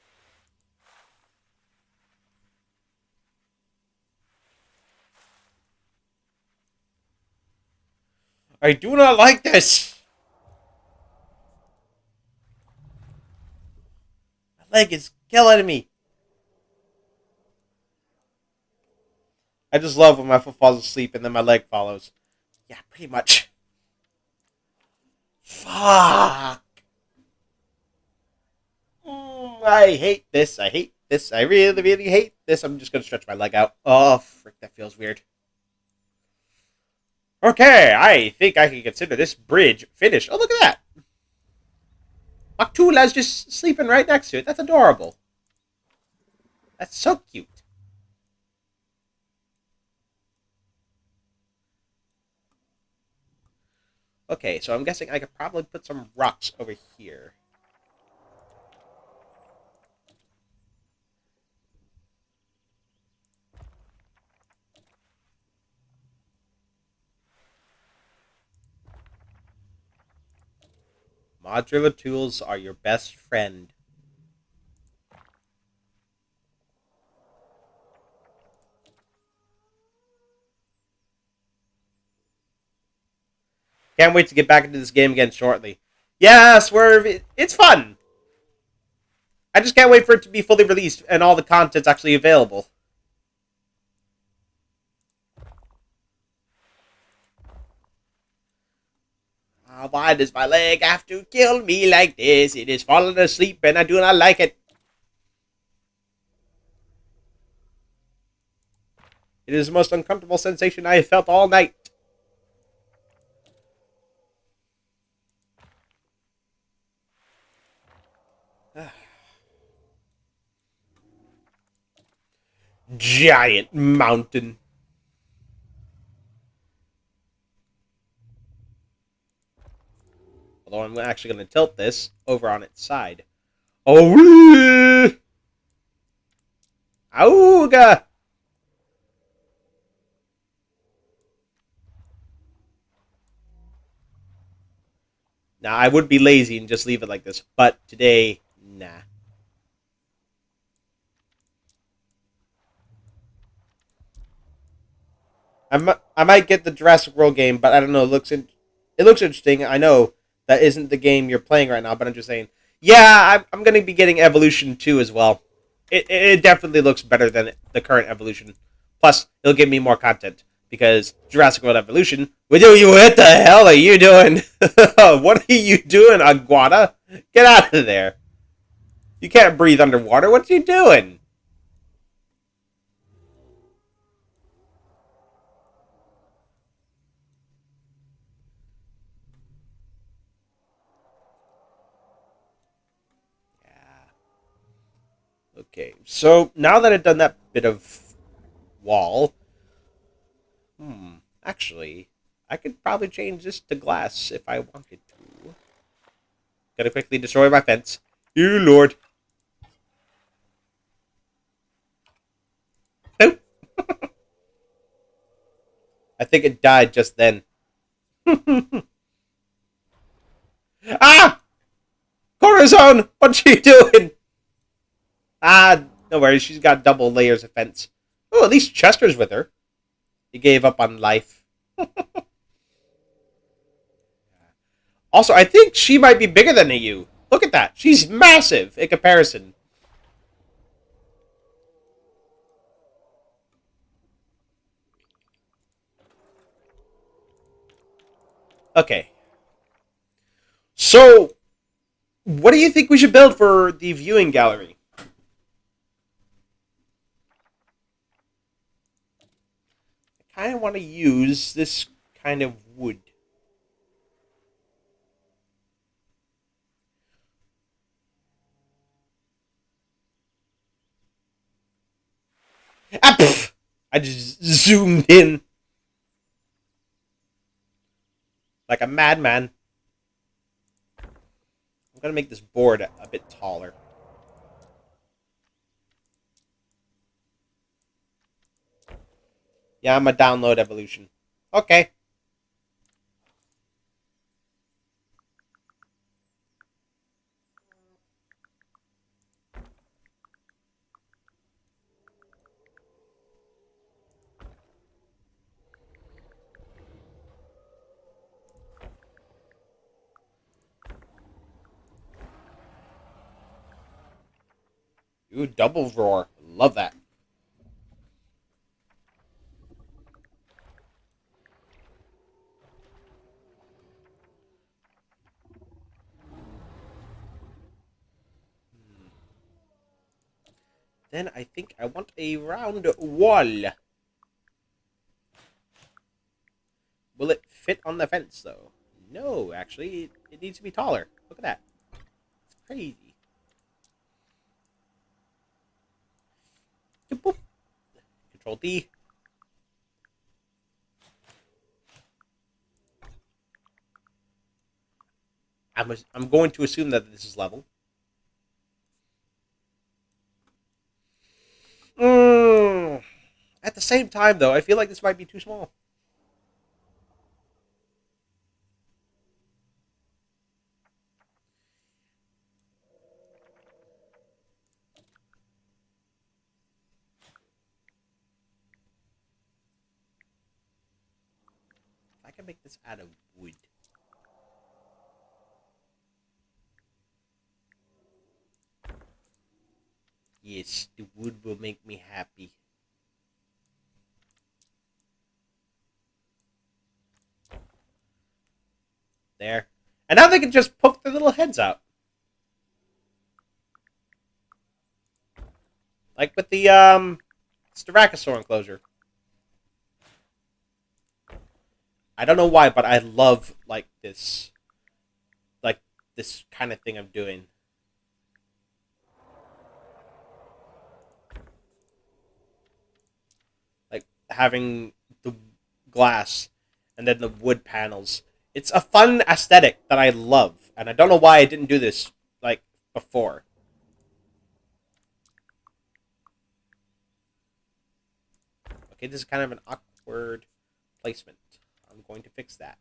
I do not like this. My leg is killing me. I just love when my foot falls asleep and then my leg follows. Yeah, pretty much. Fuck. I hate this. I hate this. I really, really hate this. I'm just going to stretch my leg out. Oh, frick, that feels weird. Okay, I think I can consider this bridge finished. Oh, look at that. Maktula's just sleeping right next to it. That's adorable. That's so cute. Okay, so I'm guessing I could probably put some rocks over here. Modular tools are your best friend. Can't wait to get back into this game again shortly. Yeah, Swerve, it's fun. I just can't wait for it to be fully released and all the content's actually available. Why does my leg have to kill me like this? It is falling asleep and I do not like it. It is the most uncomfortable sensation I have felt all night. Giant mountain. Although I'm actually going to tilt this over on its side. Oh! Auga! Now, I would be lazy and just leave it like this, but today, nah. I might get the Jurassic World game, but I don't know. It looks interesting. I know that isn't the game you're playing right now, but I'm just saying. Yeah, I'm going to be getting Evolution 2 as well. It definitely looks better than the current Evolution. Plus, it'll give me more content because Jurassic World Evolution. What the hell are you doing? What are you doing, Iguana? Get out of there! You can't breathe underwater. What are you doing? Okay, so now that I've done that bit of wall, actually, I could probably change this to glass if I wanted to. Gotta quickly destroy my fence. You lord. Nope. I think it died just then. Ah! Corazon! What are you doing? No worries. She's got double layers of fence. Oh, at least Chester's with her. He gave up on life. Also, I think she might be bigger than you. Look at that. She's massive in comparison. Okay. So, what do you think we should build for the viewing gallery? I kind of want to use this kind of wood. Ah, pff! I just zoomed in like a madman. I'm gonna make this board a bit taller. Yeah, I'm a download evolution. Okay. Ooh, double roar. Love that. Then I think I want a round wall. Will it fit on the fence, though? No, actually, it needs to be taller. Look at that. It's crazy. Boop. Control D. I'm going to assume that this is level. Mm. At the same time, though, I feel like this might be too small. I can make this out of wood. Yes, the wood will make me happy. There. And now they can just poke their little heads out. Like with the Styracosaur enclosure. I don't know why, but I love like this kind of thing I'm doing. Like having the glass and then the wood panels. It's a fun aesthetic that I love, and I don't know why I didn't do this like before. Okay, this is kind of an awkward placement. I'm going to fix that.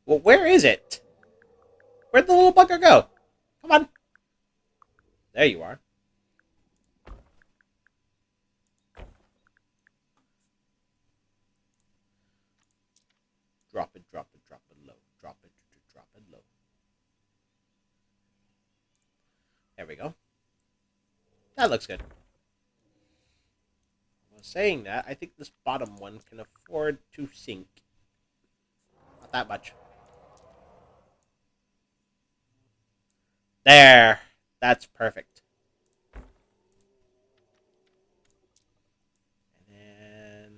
Well, where is it? Where'd the little bugger go? Come on. There you are. Drop it, drop it, drop it low. Drop it, drop it low. There we go. That looks good. Well, saying that, I think this bottom one can afford to sink. Not that much. There. That's perfect. And then...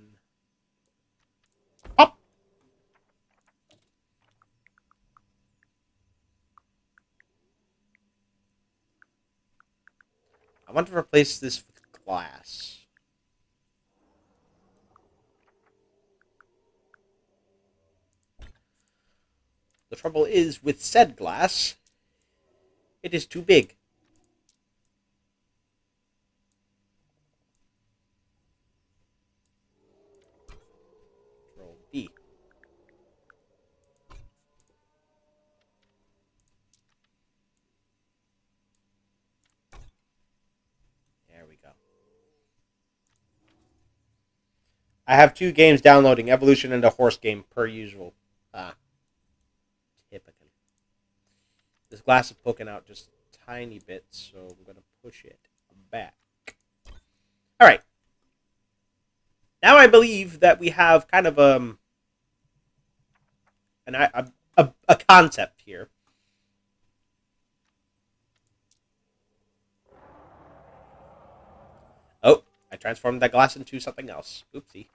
Pop! I want to replace this with glass. The trouble is, with said glass, it is too big. Control D. There we go. I have 2 games downloading, Evolution and a horse game, per usual. Ah, typical. This glass is poking out just tiny bits, so I'm gonna push it back. All right. Now I believe that we have kind of a concept here. Oh, I transformed that glass into something else. Oopsie.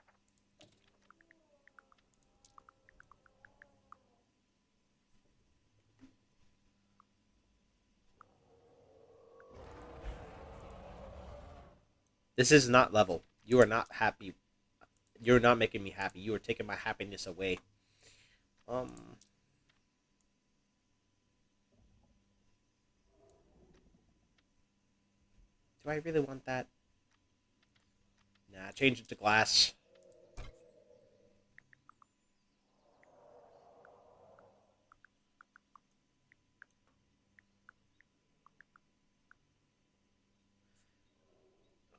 This is not level. You are not happy. You're not making me happy. You are taking my happiness away. Um. Do I really want that? Nah, change it to glass.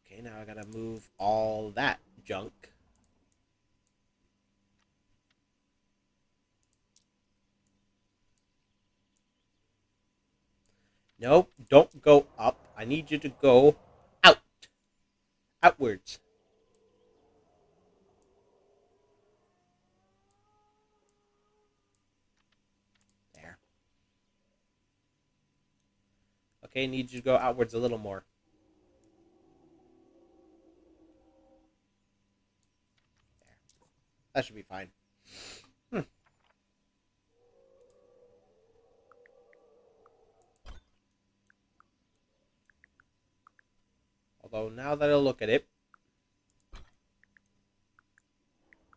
Okay, now I gotta move all that junk. Nope, don't go up. I need you to go out. Outwards. There. Okay, need you to go outwards a little more. There. That should be fine. Hmm. Although, now that I look at it,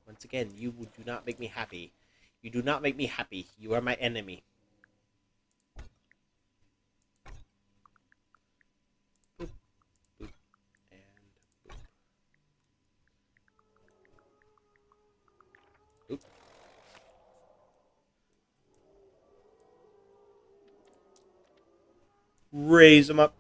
once again, you do not make me happy. You do not make me happy. You are my enemy. Boop, boop, and boop. Boop. Raise them up.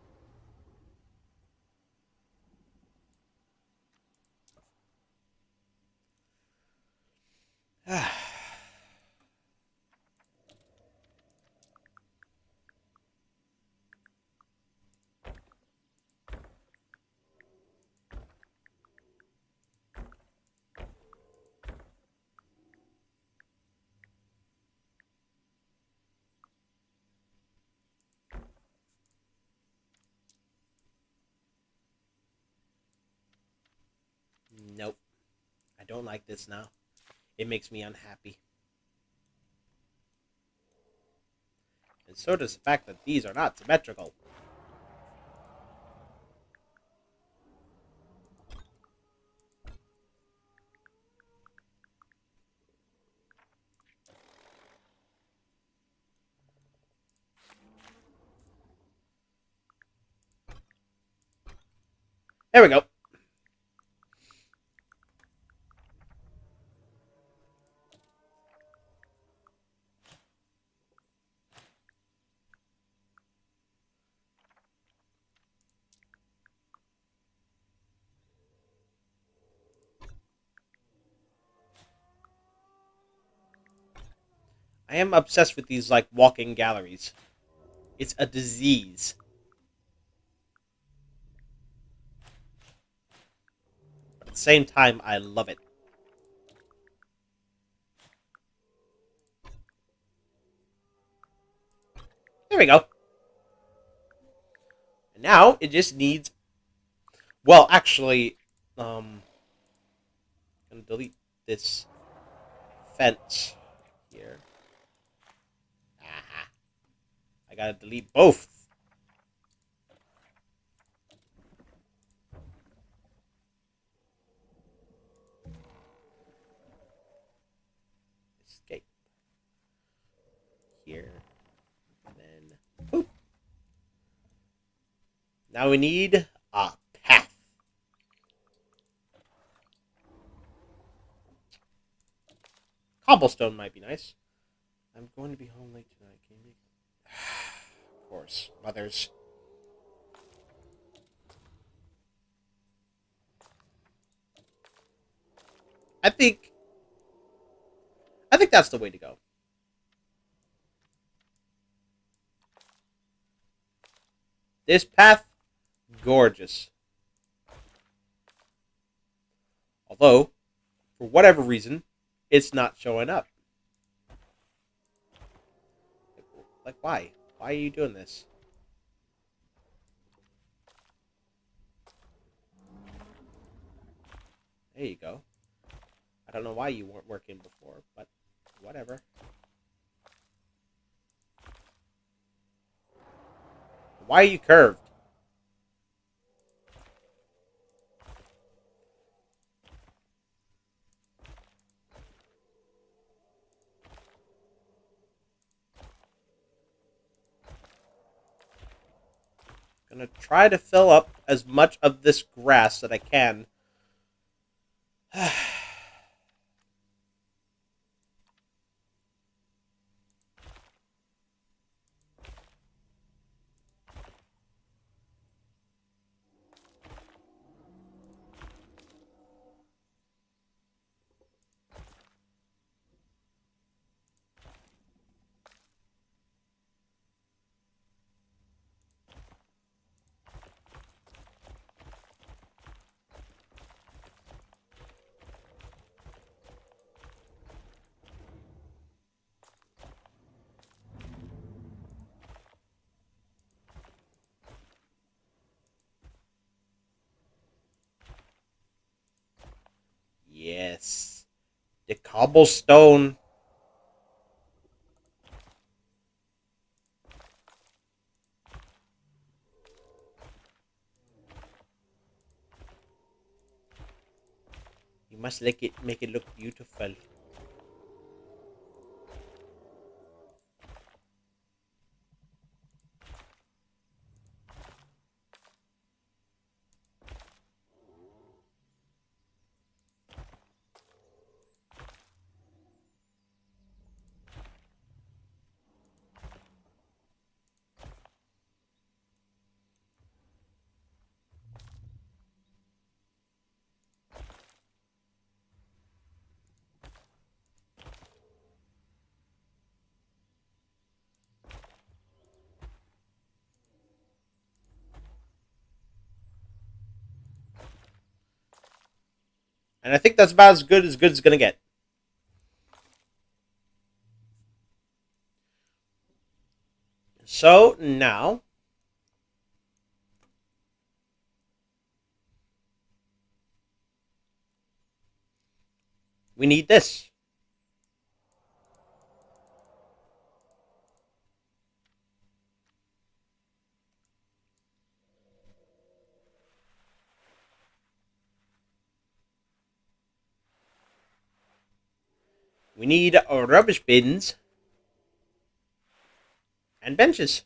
Nope. I don't like this now. It makes me unhappy. And so does the fact that these are not symmetrical. There we go. I am obsessed with these, like, walking galleries. It's a disease. But at the same time, I love it. There we go. And now, it just needs... Well, actually, I'm gonna delete this fence here. Aha. I gotta delete both. Escape. Here. And then... Boop. Now we need a path. Cobblestone might be nice. I'm going to be home late tonight. Can you make... Of course. Mothers. I think... I think that's the way to go. This path, gorgeous. Although, for whatever reason, it's not showing up. Like, why? Why are you doing this? There you go. I don't know why you weren't working before, but whatever. Why are you curved? Gonna try to fill up as much of this grass that I can. Yes. The cobblestone. You must make it look beautiful. And I think that's about as good as gonna get. So now we need this. We need rubbish bins and benches.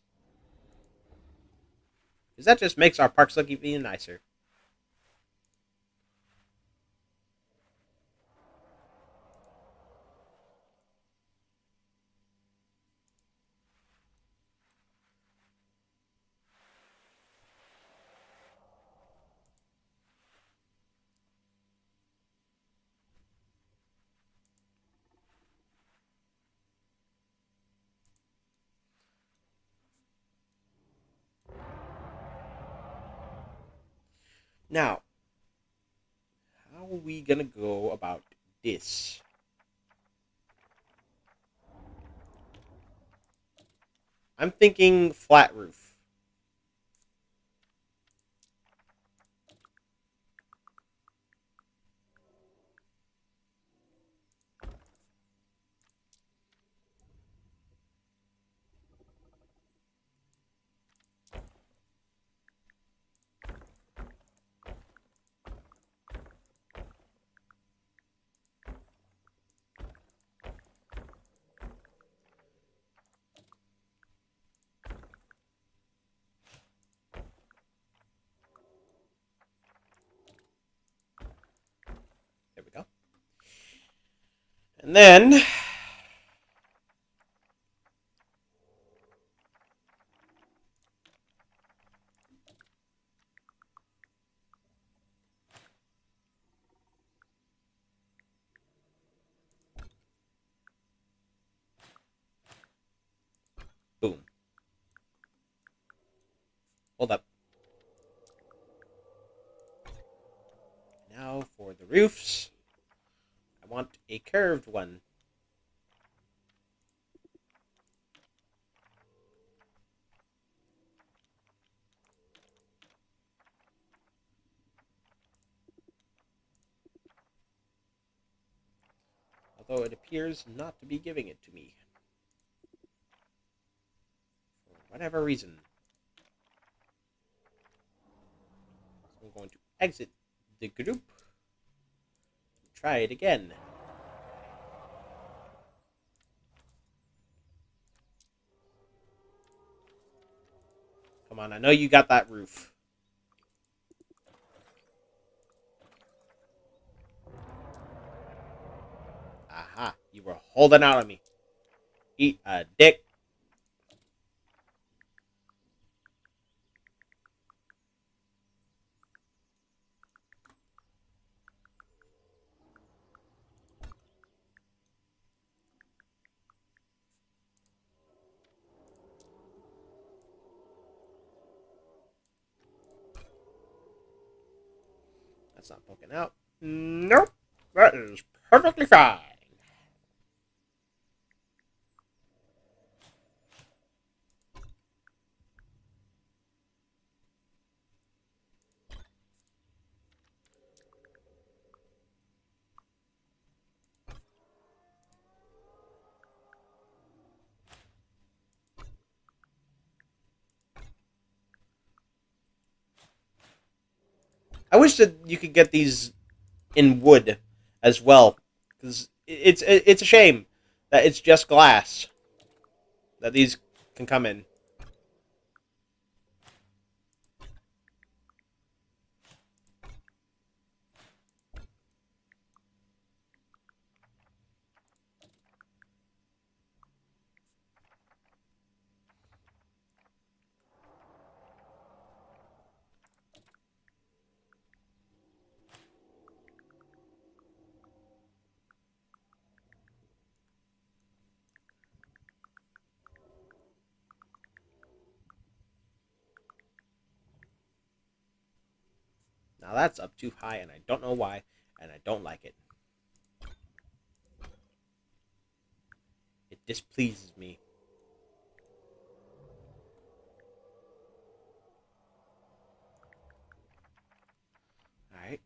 Because that just makes our parks look even nicer. Now, how are we gonna go about this? I'm thinking flat roof. There we go. And then boom. Hold up. roofs. I want a curved one. Although it appears not to be giving it to me. For whatever reason. So I'm going to exit the group. Try it again. Come on, I know you got that roof. Aha, you were holding out on me. Eat a dick. That's not poking out. Nope. That is perfectly fine. I wish that you could get these in wood as well, because it's a shame that it's just glass that these can come in. Now that's up too high, and I don't know why, and I don't like it. It displeases me. Alright,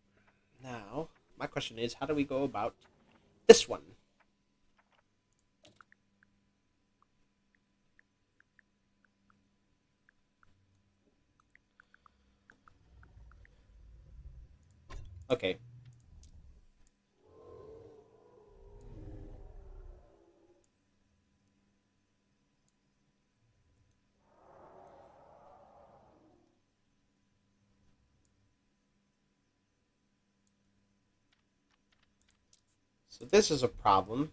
now, my question is, how do we go about this one? Okay. So this is a problem.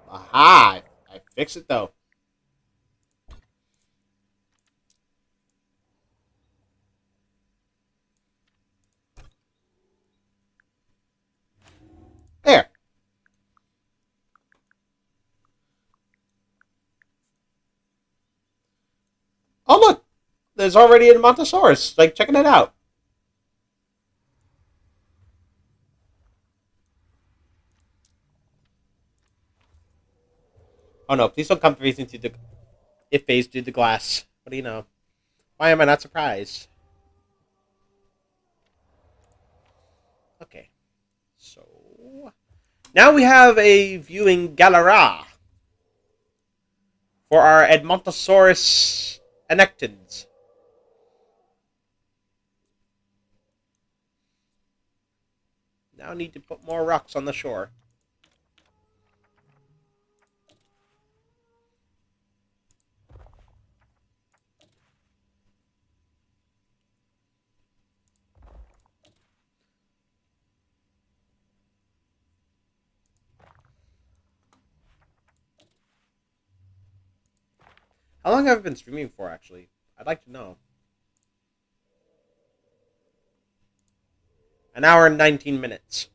Aha! I fixed it though. There! Oh look! There's already a Montosaurus, like, checking it out. Oh no, please don't come facing through the... It phased through the glass. What do you know? Why am I not surprised? Okay. So... Now we have a viewing gallery for our Edmontosaurus annectans. Now need to put more rocks on the shore. How long have I been streaming for, actually? I'd like to know. An hour and 19 minutes.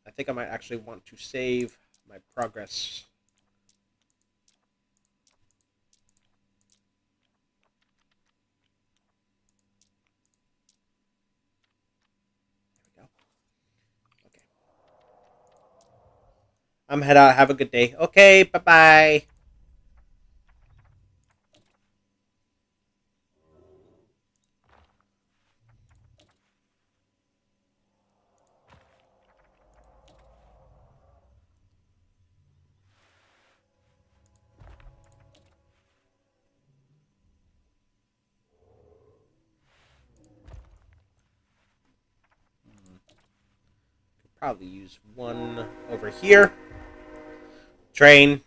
I think I might actually want to save my progress. I'm head out. Have a good day. Okay, bye-bye. Probably use one over here. Train.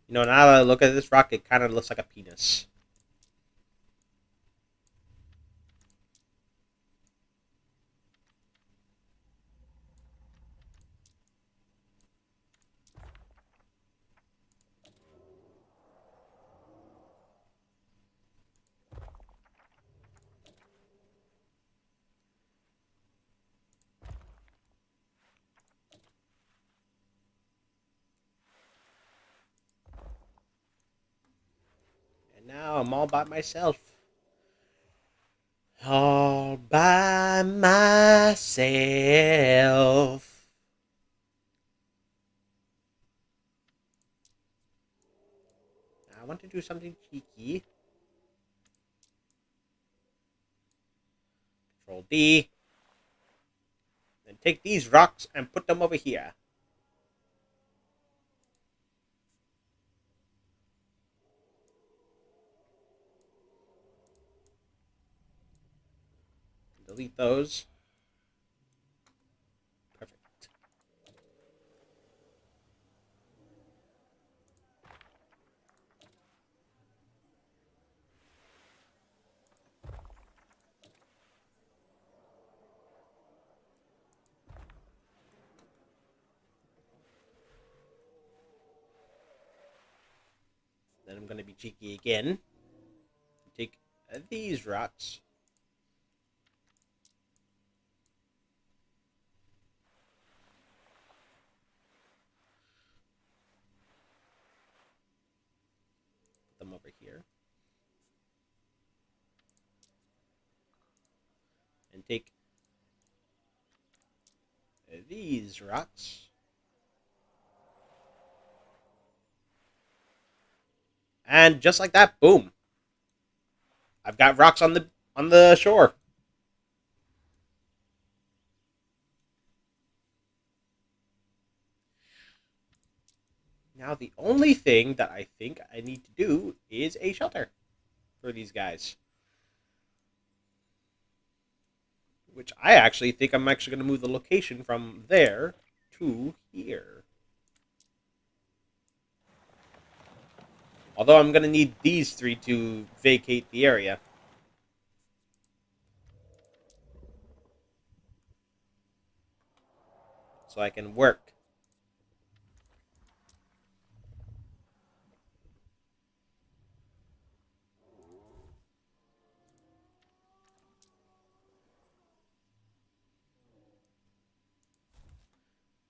You know, now that I look at this rock, it kind of looks like a penis. And now I'm all by myself. All by myself. I want to do something cheeky. Control D. Then take these rocks and put them over here. Delete those. Perfect. Then I'm going to be cheeky again. Take these rocks. Put them over here. And take these rocks. And just like that, boom. I've got rocks on the shore. Now the only thing that I think I need to do is a shelter for these guys. Which I actually think I'm actually going to move the location from there to here. Although I'm going to need these three to vacate the area. So I can work.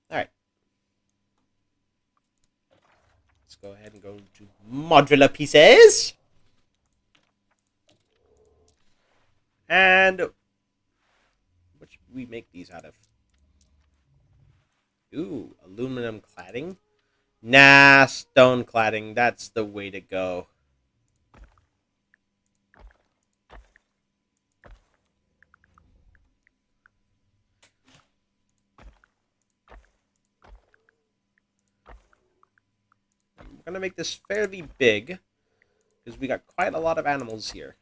Alright. Let's go ahead and go to modular pieces. And what should we make these out of? Ooh, aluminum cladding. Nah, stone cladding. That's the way to go. I'm going to make this fairly big because we got quite a lot of animals here.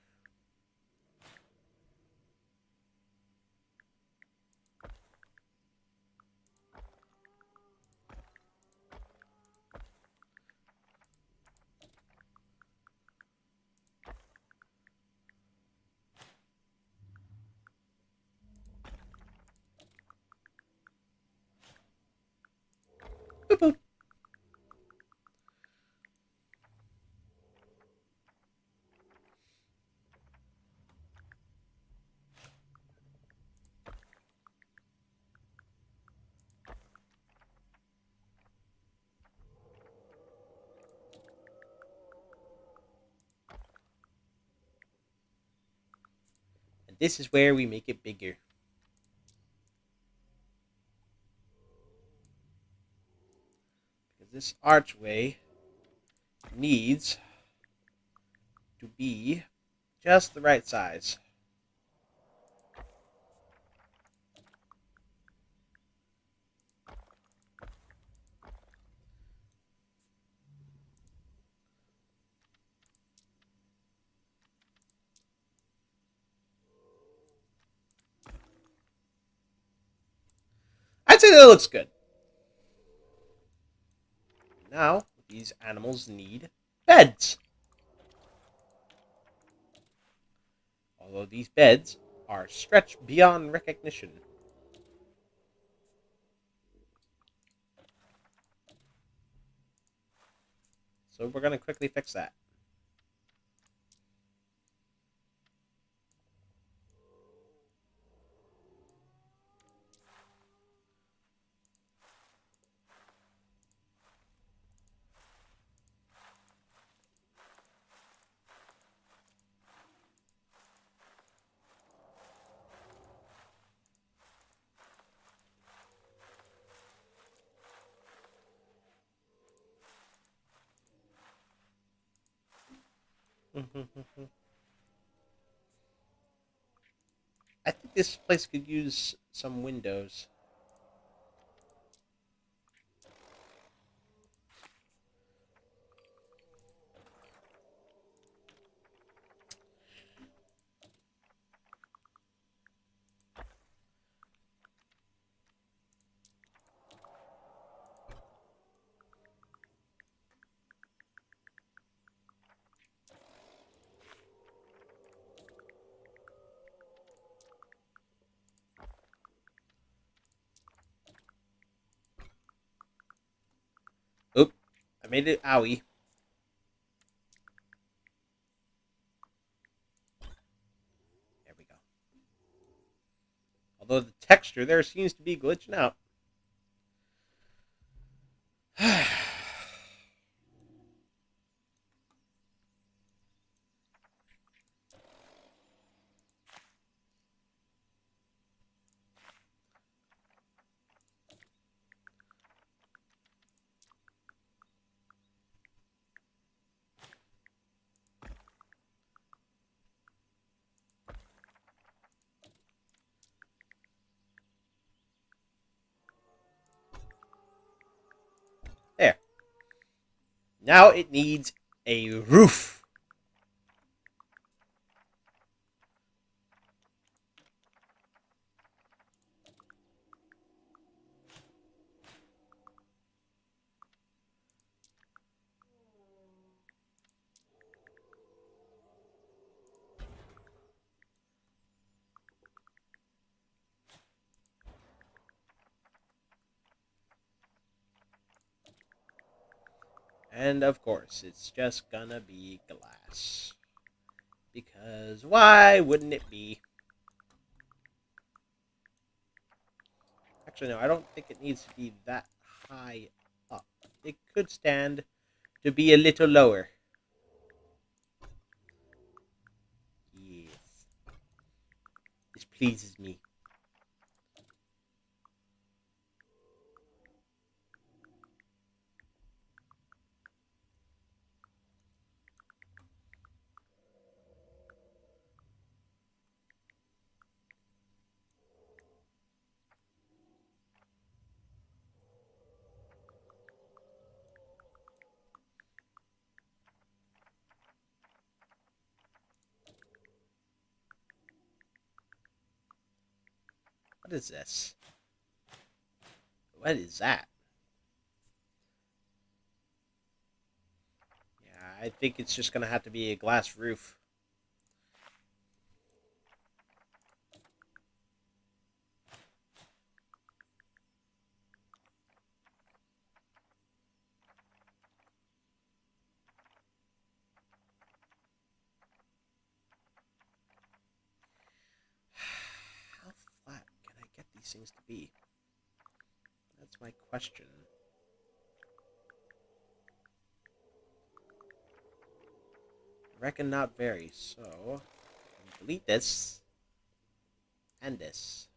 Boop, boop. This is where we make it bigger. Because this archway needs to be just the right size. I'd say that looks good. Now, these animals need beds. Although these beds are stretched beyond recognition. So we're going to quickly fix that. I think this place could use some windows. Oop, I made it owie. There we go. Although the texture there seems to be glitching out. There. Now it needs a roof. And of course, it's just gonna be glass. Because why wouldn't it be? Actually, no, I don't think it needs to be that high up. It could stand to be a little lower. Yes. This pleases me. What is this? What is that? Yeah, I think it's just gonna have to be a glass roof. How flat can I get these things to be? That's my question. I reckon not very, so delete this. and this.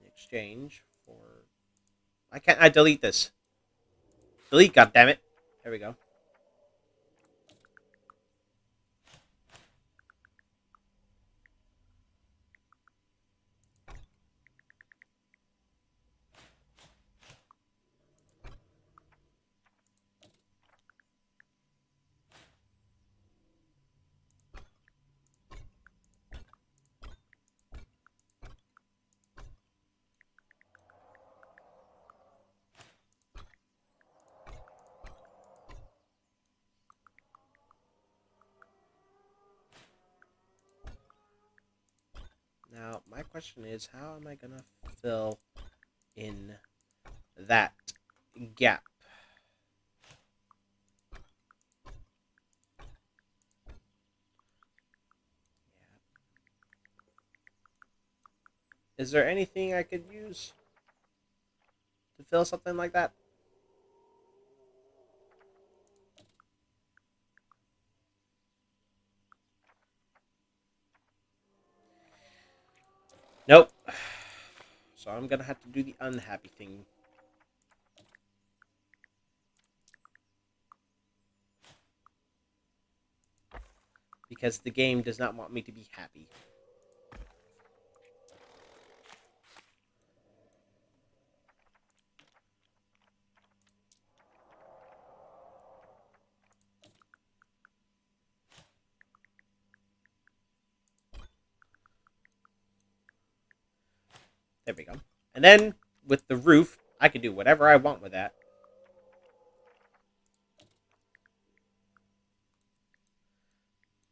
In exchange for... Why can't I delete this? Delete, goddammit. There we go. Now, my question is, how am I going to fill in that gap? Is there anything I could use to fill something like that? Nope. So I'm going to have to do the unhappy thing. Because the game does not want me to be happy. There we go. And then, with the roof, I can do whatever I want with that.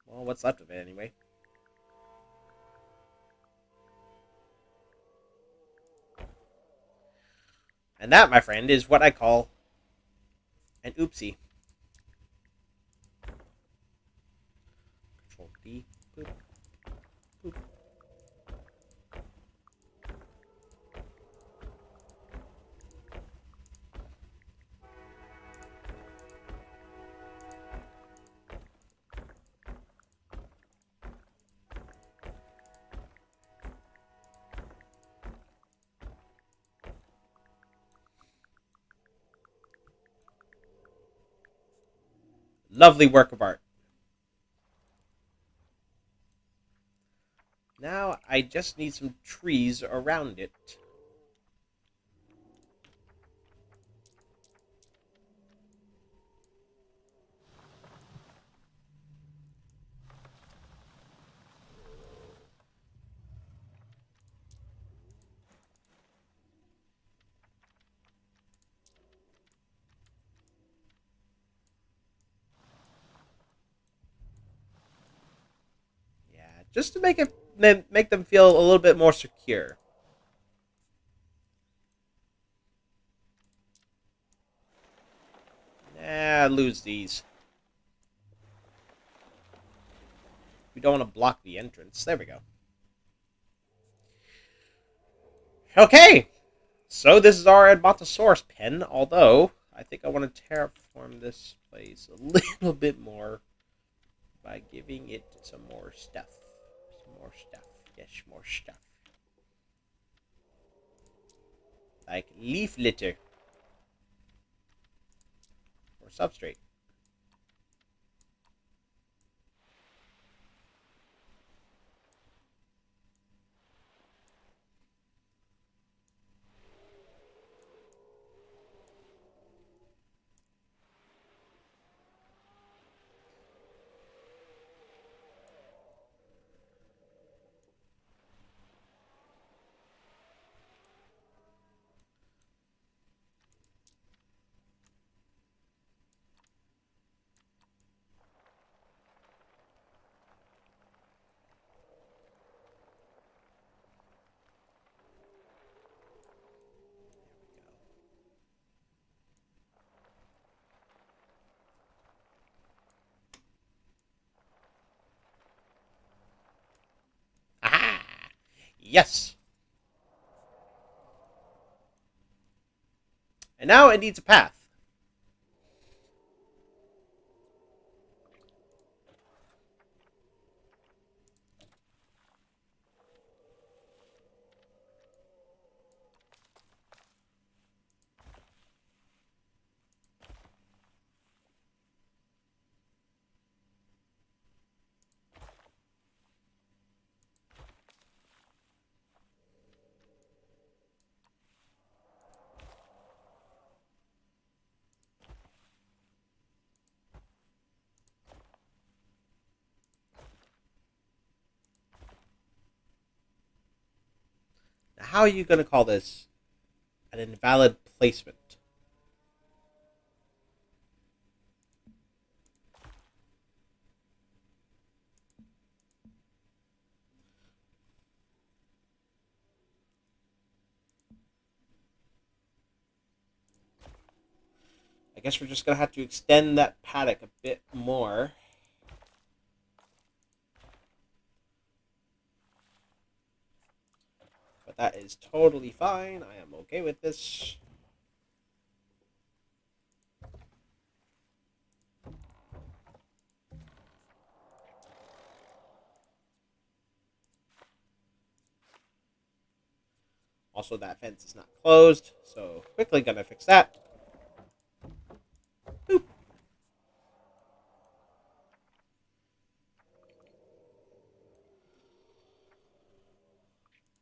Well, what's left of it, anyway. And that, my friend, is what I call an oopsie. Control D. Boop. Boop. Lovely work of art. Now, I just need some trees around it. Yeah, just to make them feel a little bit more secure. Lose these. We don't want to block the entrance. There we go. Okay, so this is our Edmontosaurus pen, although I think I want to terraform this place a little bit more by giving it some more stuff. Some more stuff. Yes, more stuff. Like leaf litter. Or substrate. Aha! Yes! And now it needs a path. how are you going to call this an invalid placement? I guess we're just going to have to extend that paddock a bit more. But that is totally fine. I am okay with this. Also, that fence is not closed, so quickly gonna fix that. Boop.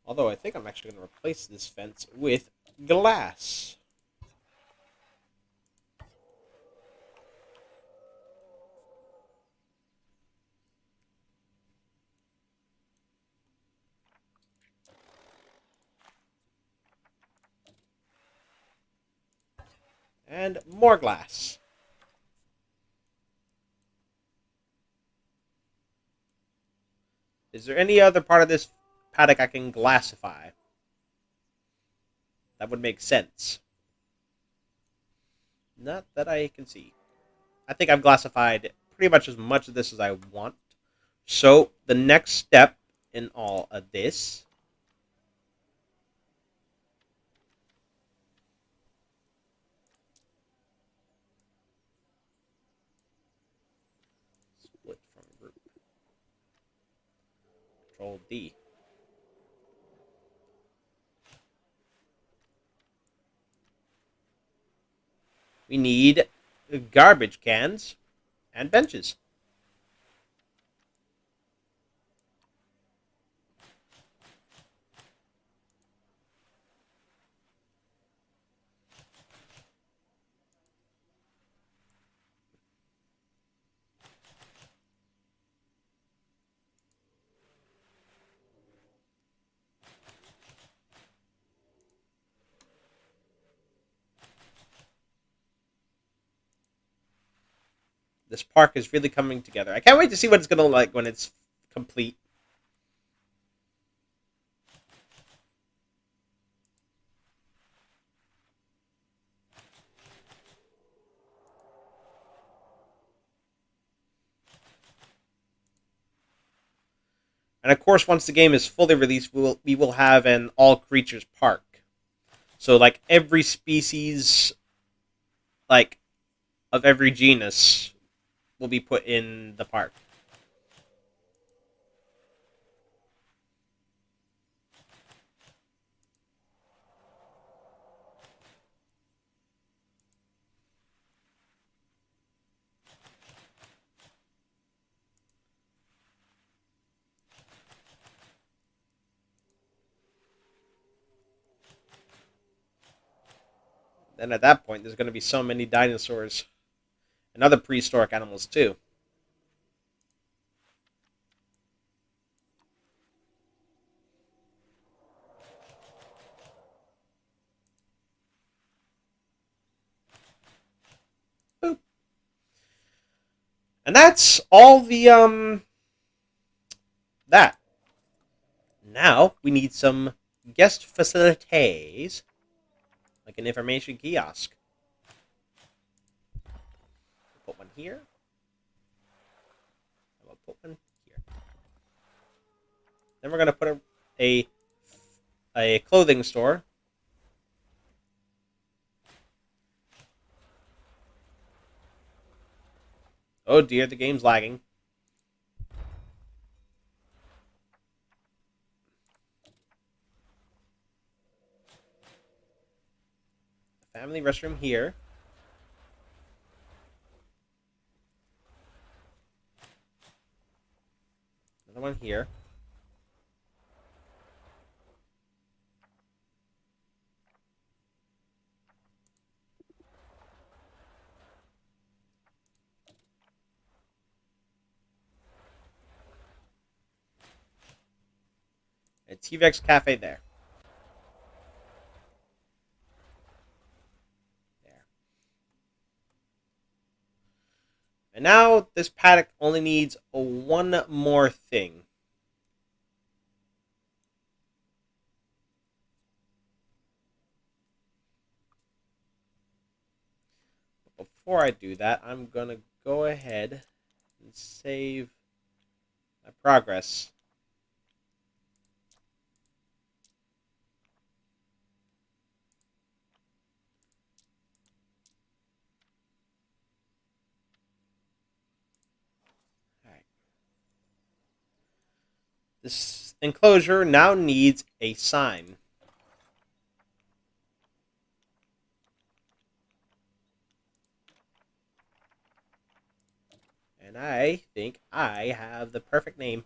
Although I think I'm actually gonna replace this fence with glass. And more glass. Is there any other part of this paddock I can glassify? That would make sense. Not that I can see. I think I've glassified pretty much of this as I want. So, the next step in all of this split from group. Control D. We need garbage cans and benches. This park is really coming together. I can't wait to see what it's going to look like when it's complete. And of course, once the game is fully released, we will have an all creatures park. So like every species, like of every genus, will be put in the park. Then at that point, there's going to be so many dinosaurs and other prehistoric animals too. Boop. And that's all the that. Now we need some guest facilities, like an information kiosk. Put one here. I'll put one here. Then we're gonna put a clothing store. Oh dear, the game's lagging. Family restroom here. Another one here. A T-Rex cafe there. And now this paddock only needs one more thing. But before I do that, I'm going to go ahead and save my progress. Alright. This enclosure now needs a sign. And I think I have the perfect name.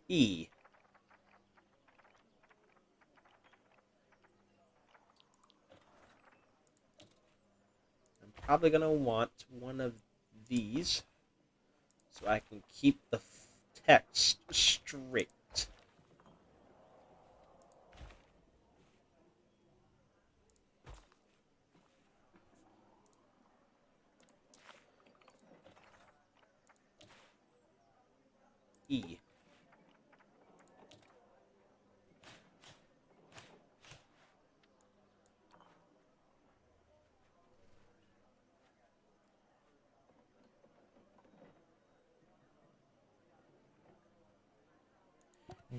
E. I'm probably going to want one of these so I can keep the text straight. E.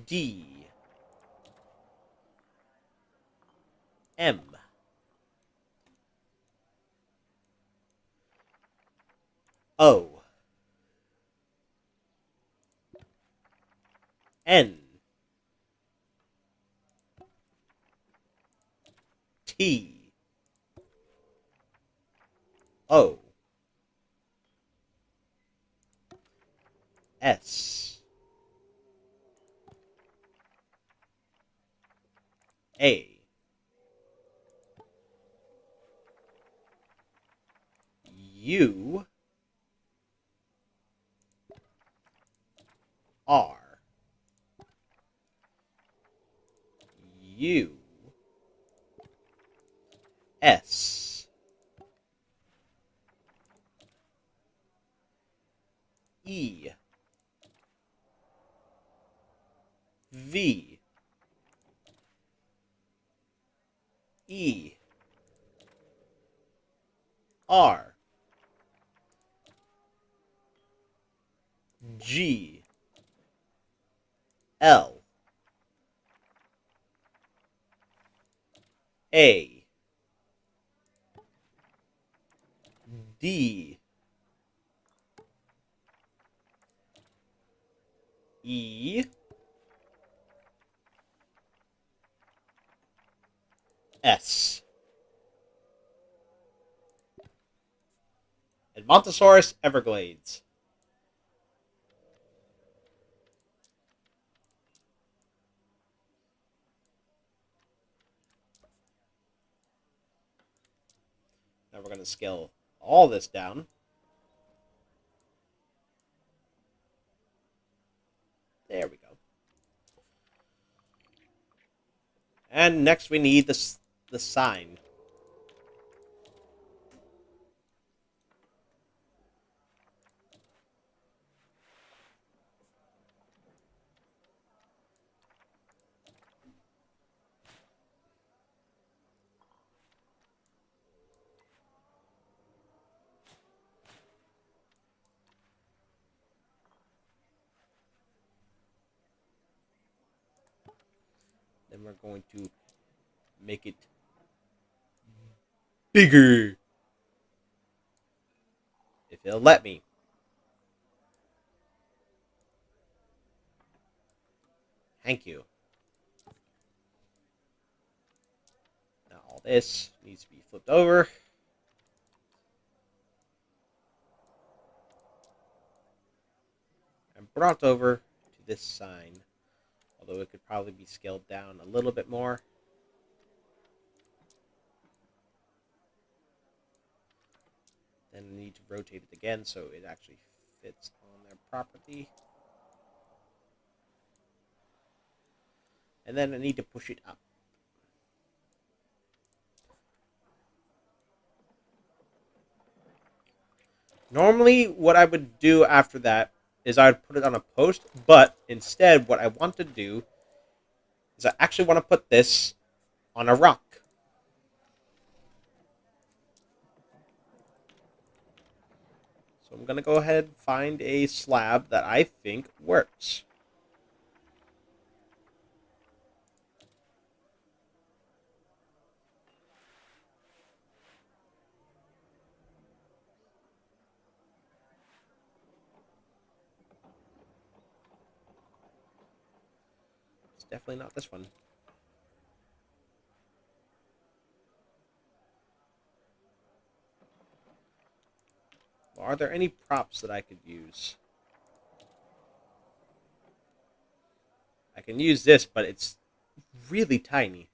D. M. O. N. T. O. S. A. U. R. U. S. E. V. E. R. G. L. A. D. E. S. Edmontosaurus Everglades. Now we're going to scale all this down. There we go. And next we need the sign. Then we're going to make it bigger. If it'll let me. Thank you. Now all this needs to be flipped over. And brought over to this sign. Although it could probably be scaled down a little bit more. Then I need to rotate it again so it actually fits on their property. And then I need to push it up. Normally, what I would do after that is I would put it on a post, but instead, what I want to do is I actually want to put this on a rock. So I'm going to go ahead and find a slab that I think works. It's definitely not this one. Well, are there any props that I could use? I can use this, but it's really tiny.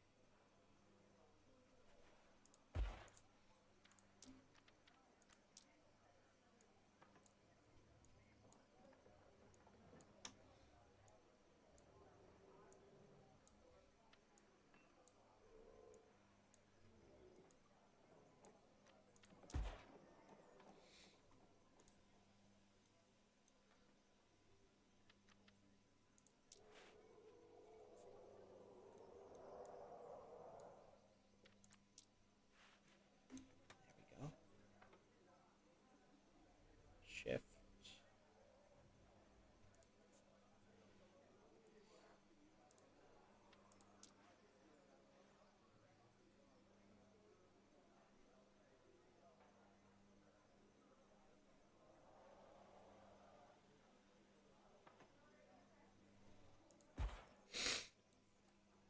There we go. Shift.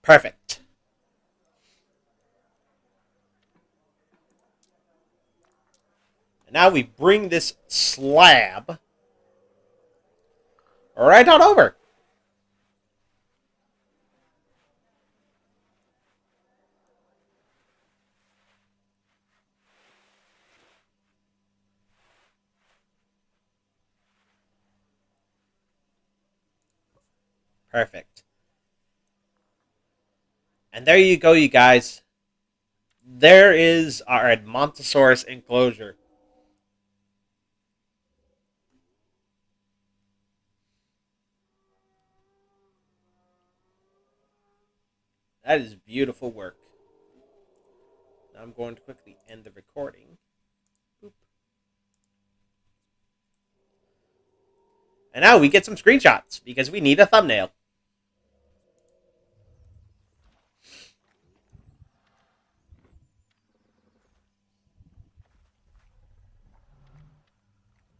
Perfect. And now we bring this slab right on over. Perfect. And there you go, you guys. There is our Edmontosaurus enclosure. That is beautiful work. Now I'm going to quickly end the recording. Boop. And now we get some screenshots because we need a thumbnail.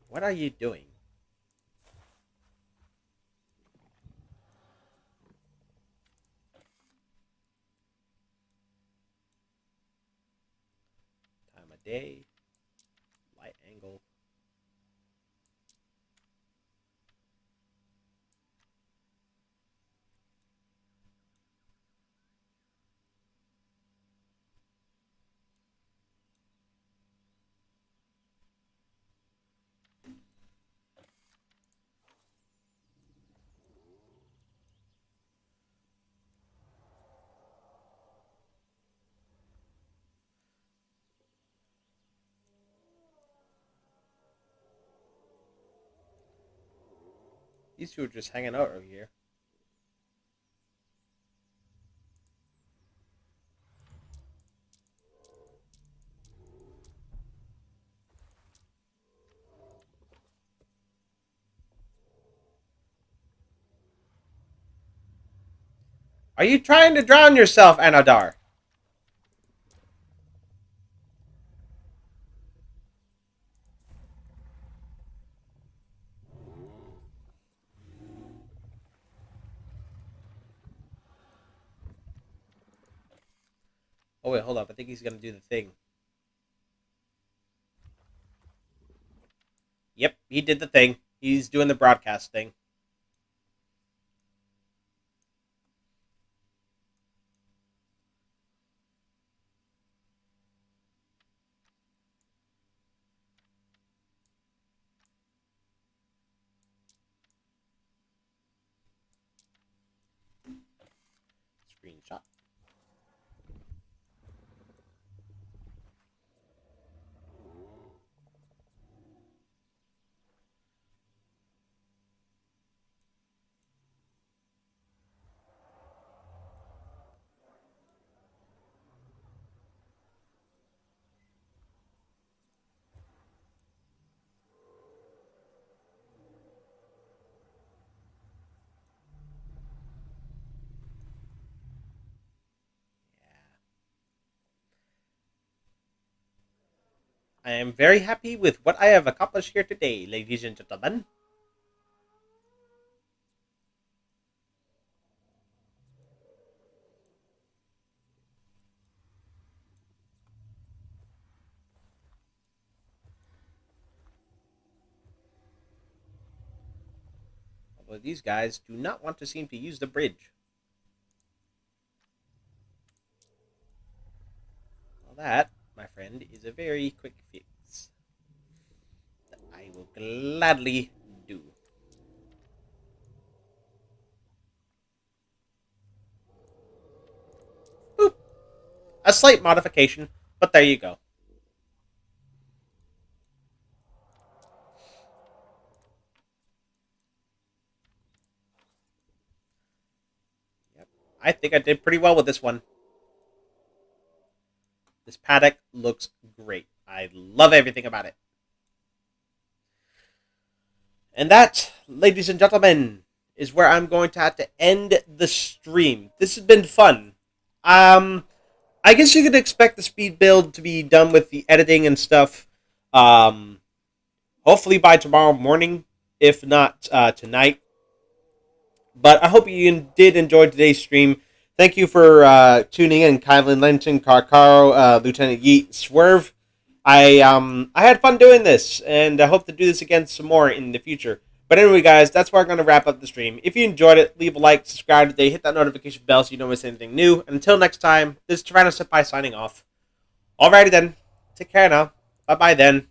What are you doing? Time of day, light angle. These two are just hanging out over here. Are you trying to drown yourself, Anodar? Oh wait, hold up. I think he's gonna do the thing. Yep, he did the thing. He's doing the broadcast thing. Screenshot. I am very happy with what I have accomplished here today, ladies and gentlemen. Although these guys do not want to seem to use the bridge. Well, that, my friend, is a very quick fix that I will gladly do. Boop. A slight modification, but there you go. Yep. I think I did pretty well with this one. This paddock looks great. I love everything about it. And that, ladies and gentlemen, is where I'm going to have to end the stream. This has been fun. I guess you could expect the speed build to be done with the editing and stuff. Um, Hopefully by tomorrow morning, if not tonight. But I hope you did enjoy today's stream. Thank you for tuning in, Kylan Lenton, Carcaro, Lieutenant Yeet, Swerve. I had fun doing this, and I hope to do this again some more in the future. But anyway, guys, that's where I'm going to wrap up the stream. If you enjoyed it, leave a like, subscribe today, hit that notification bell so you don't miss anything new. And until next time, this is Tyrannosaurus signing off. Alrighty then, take care now. Bye-bye then.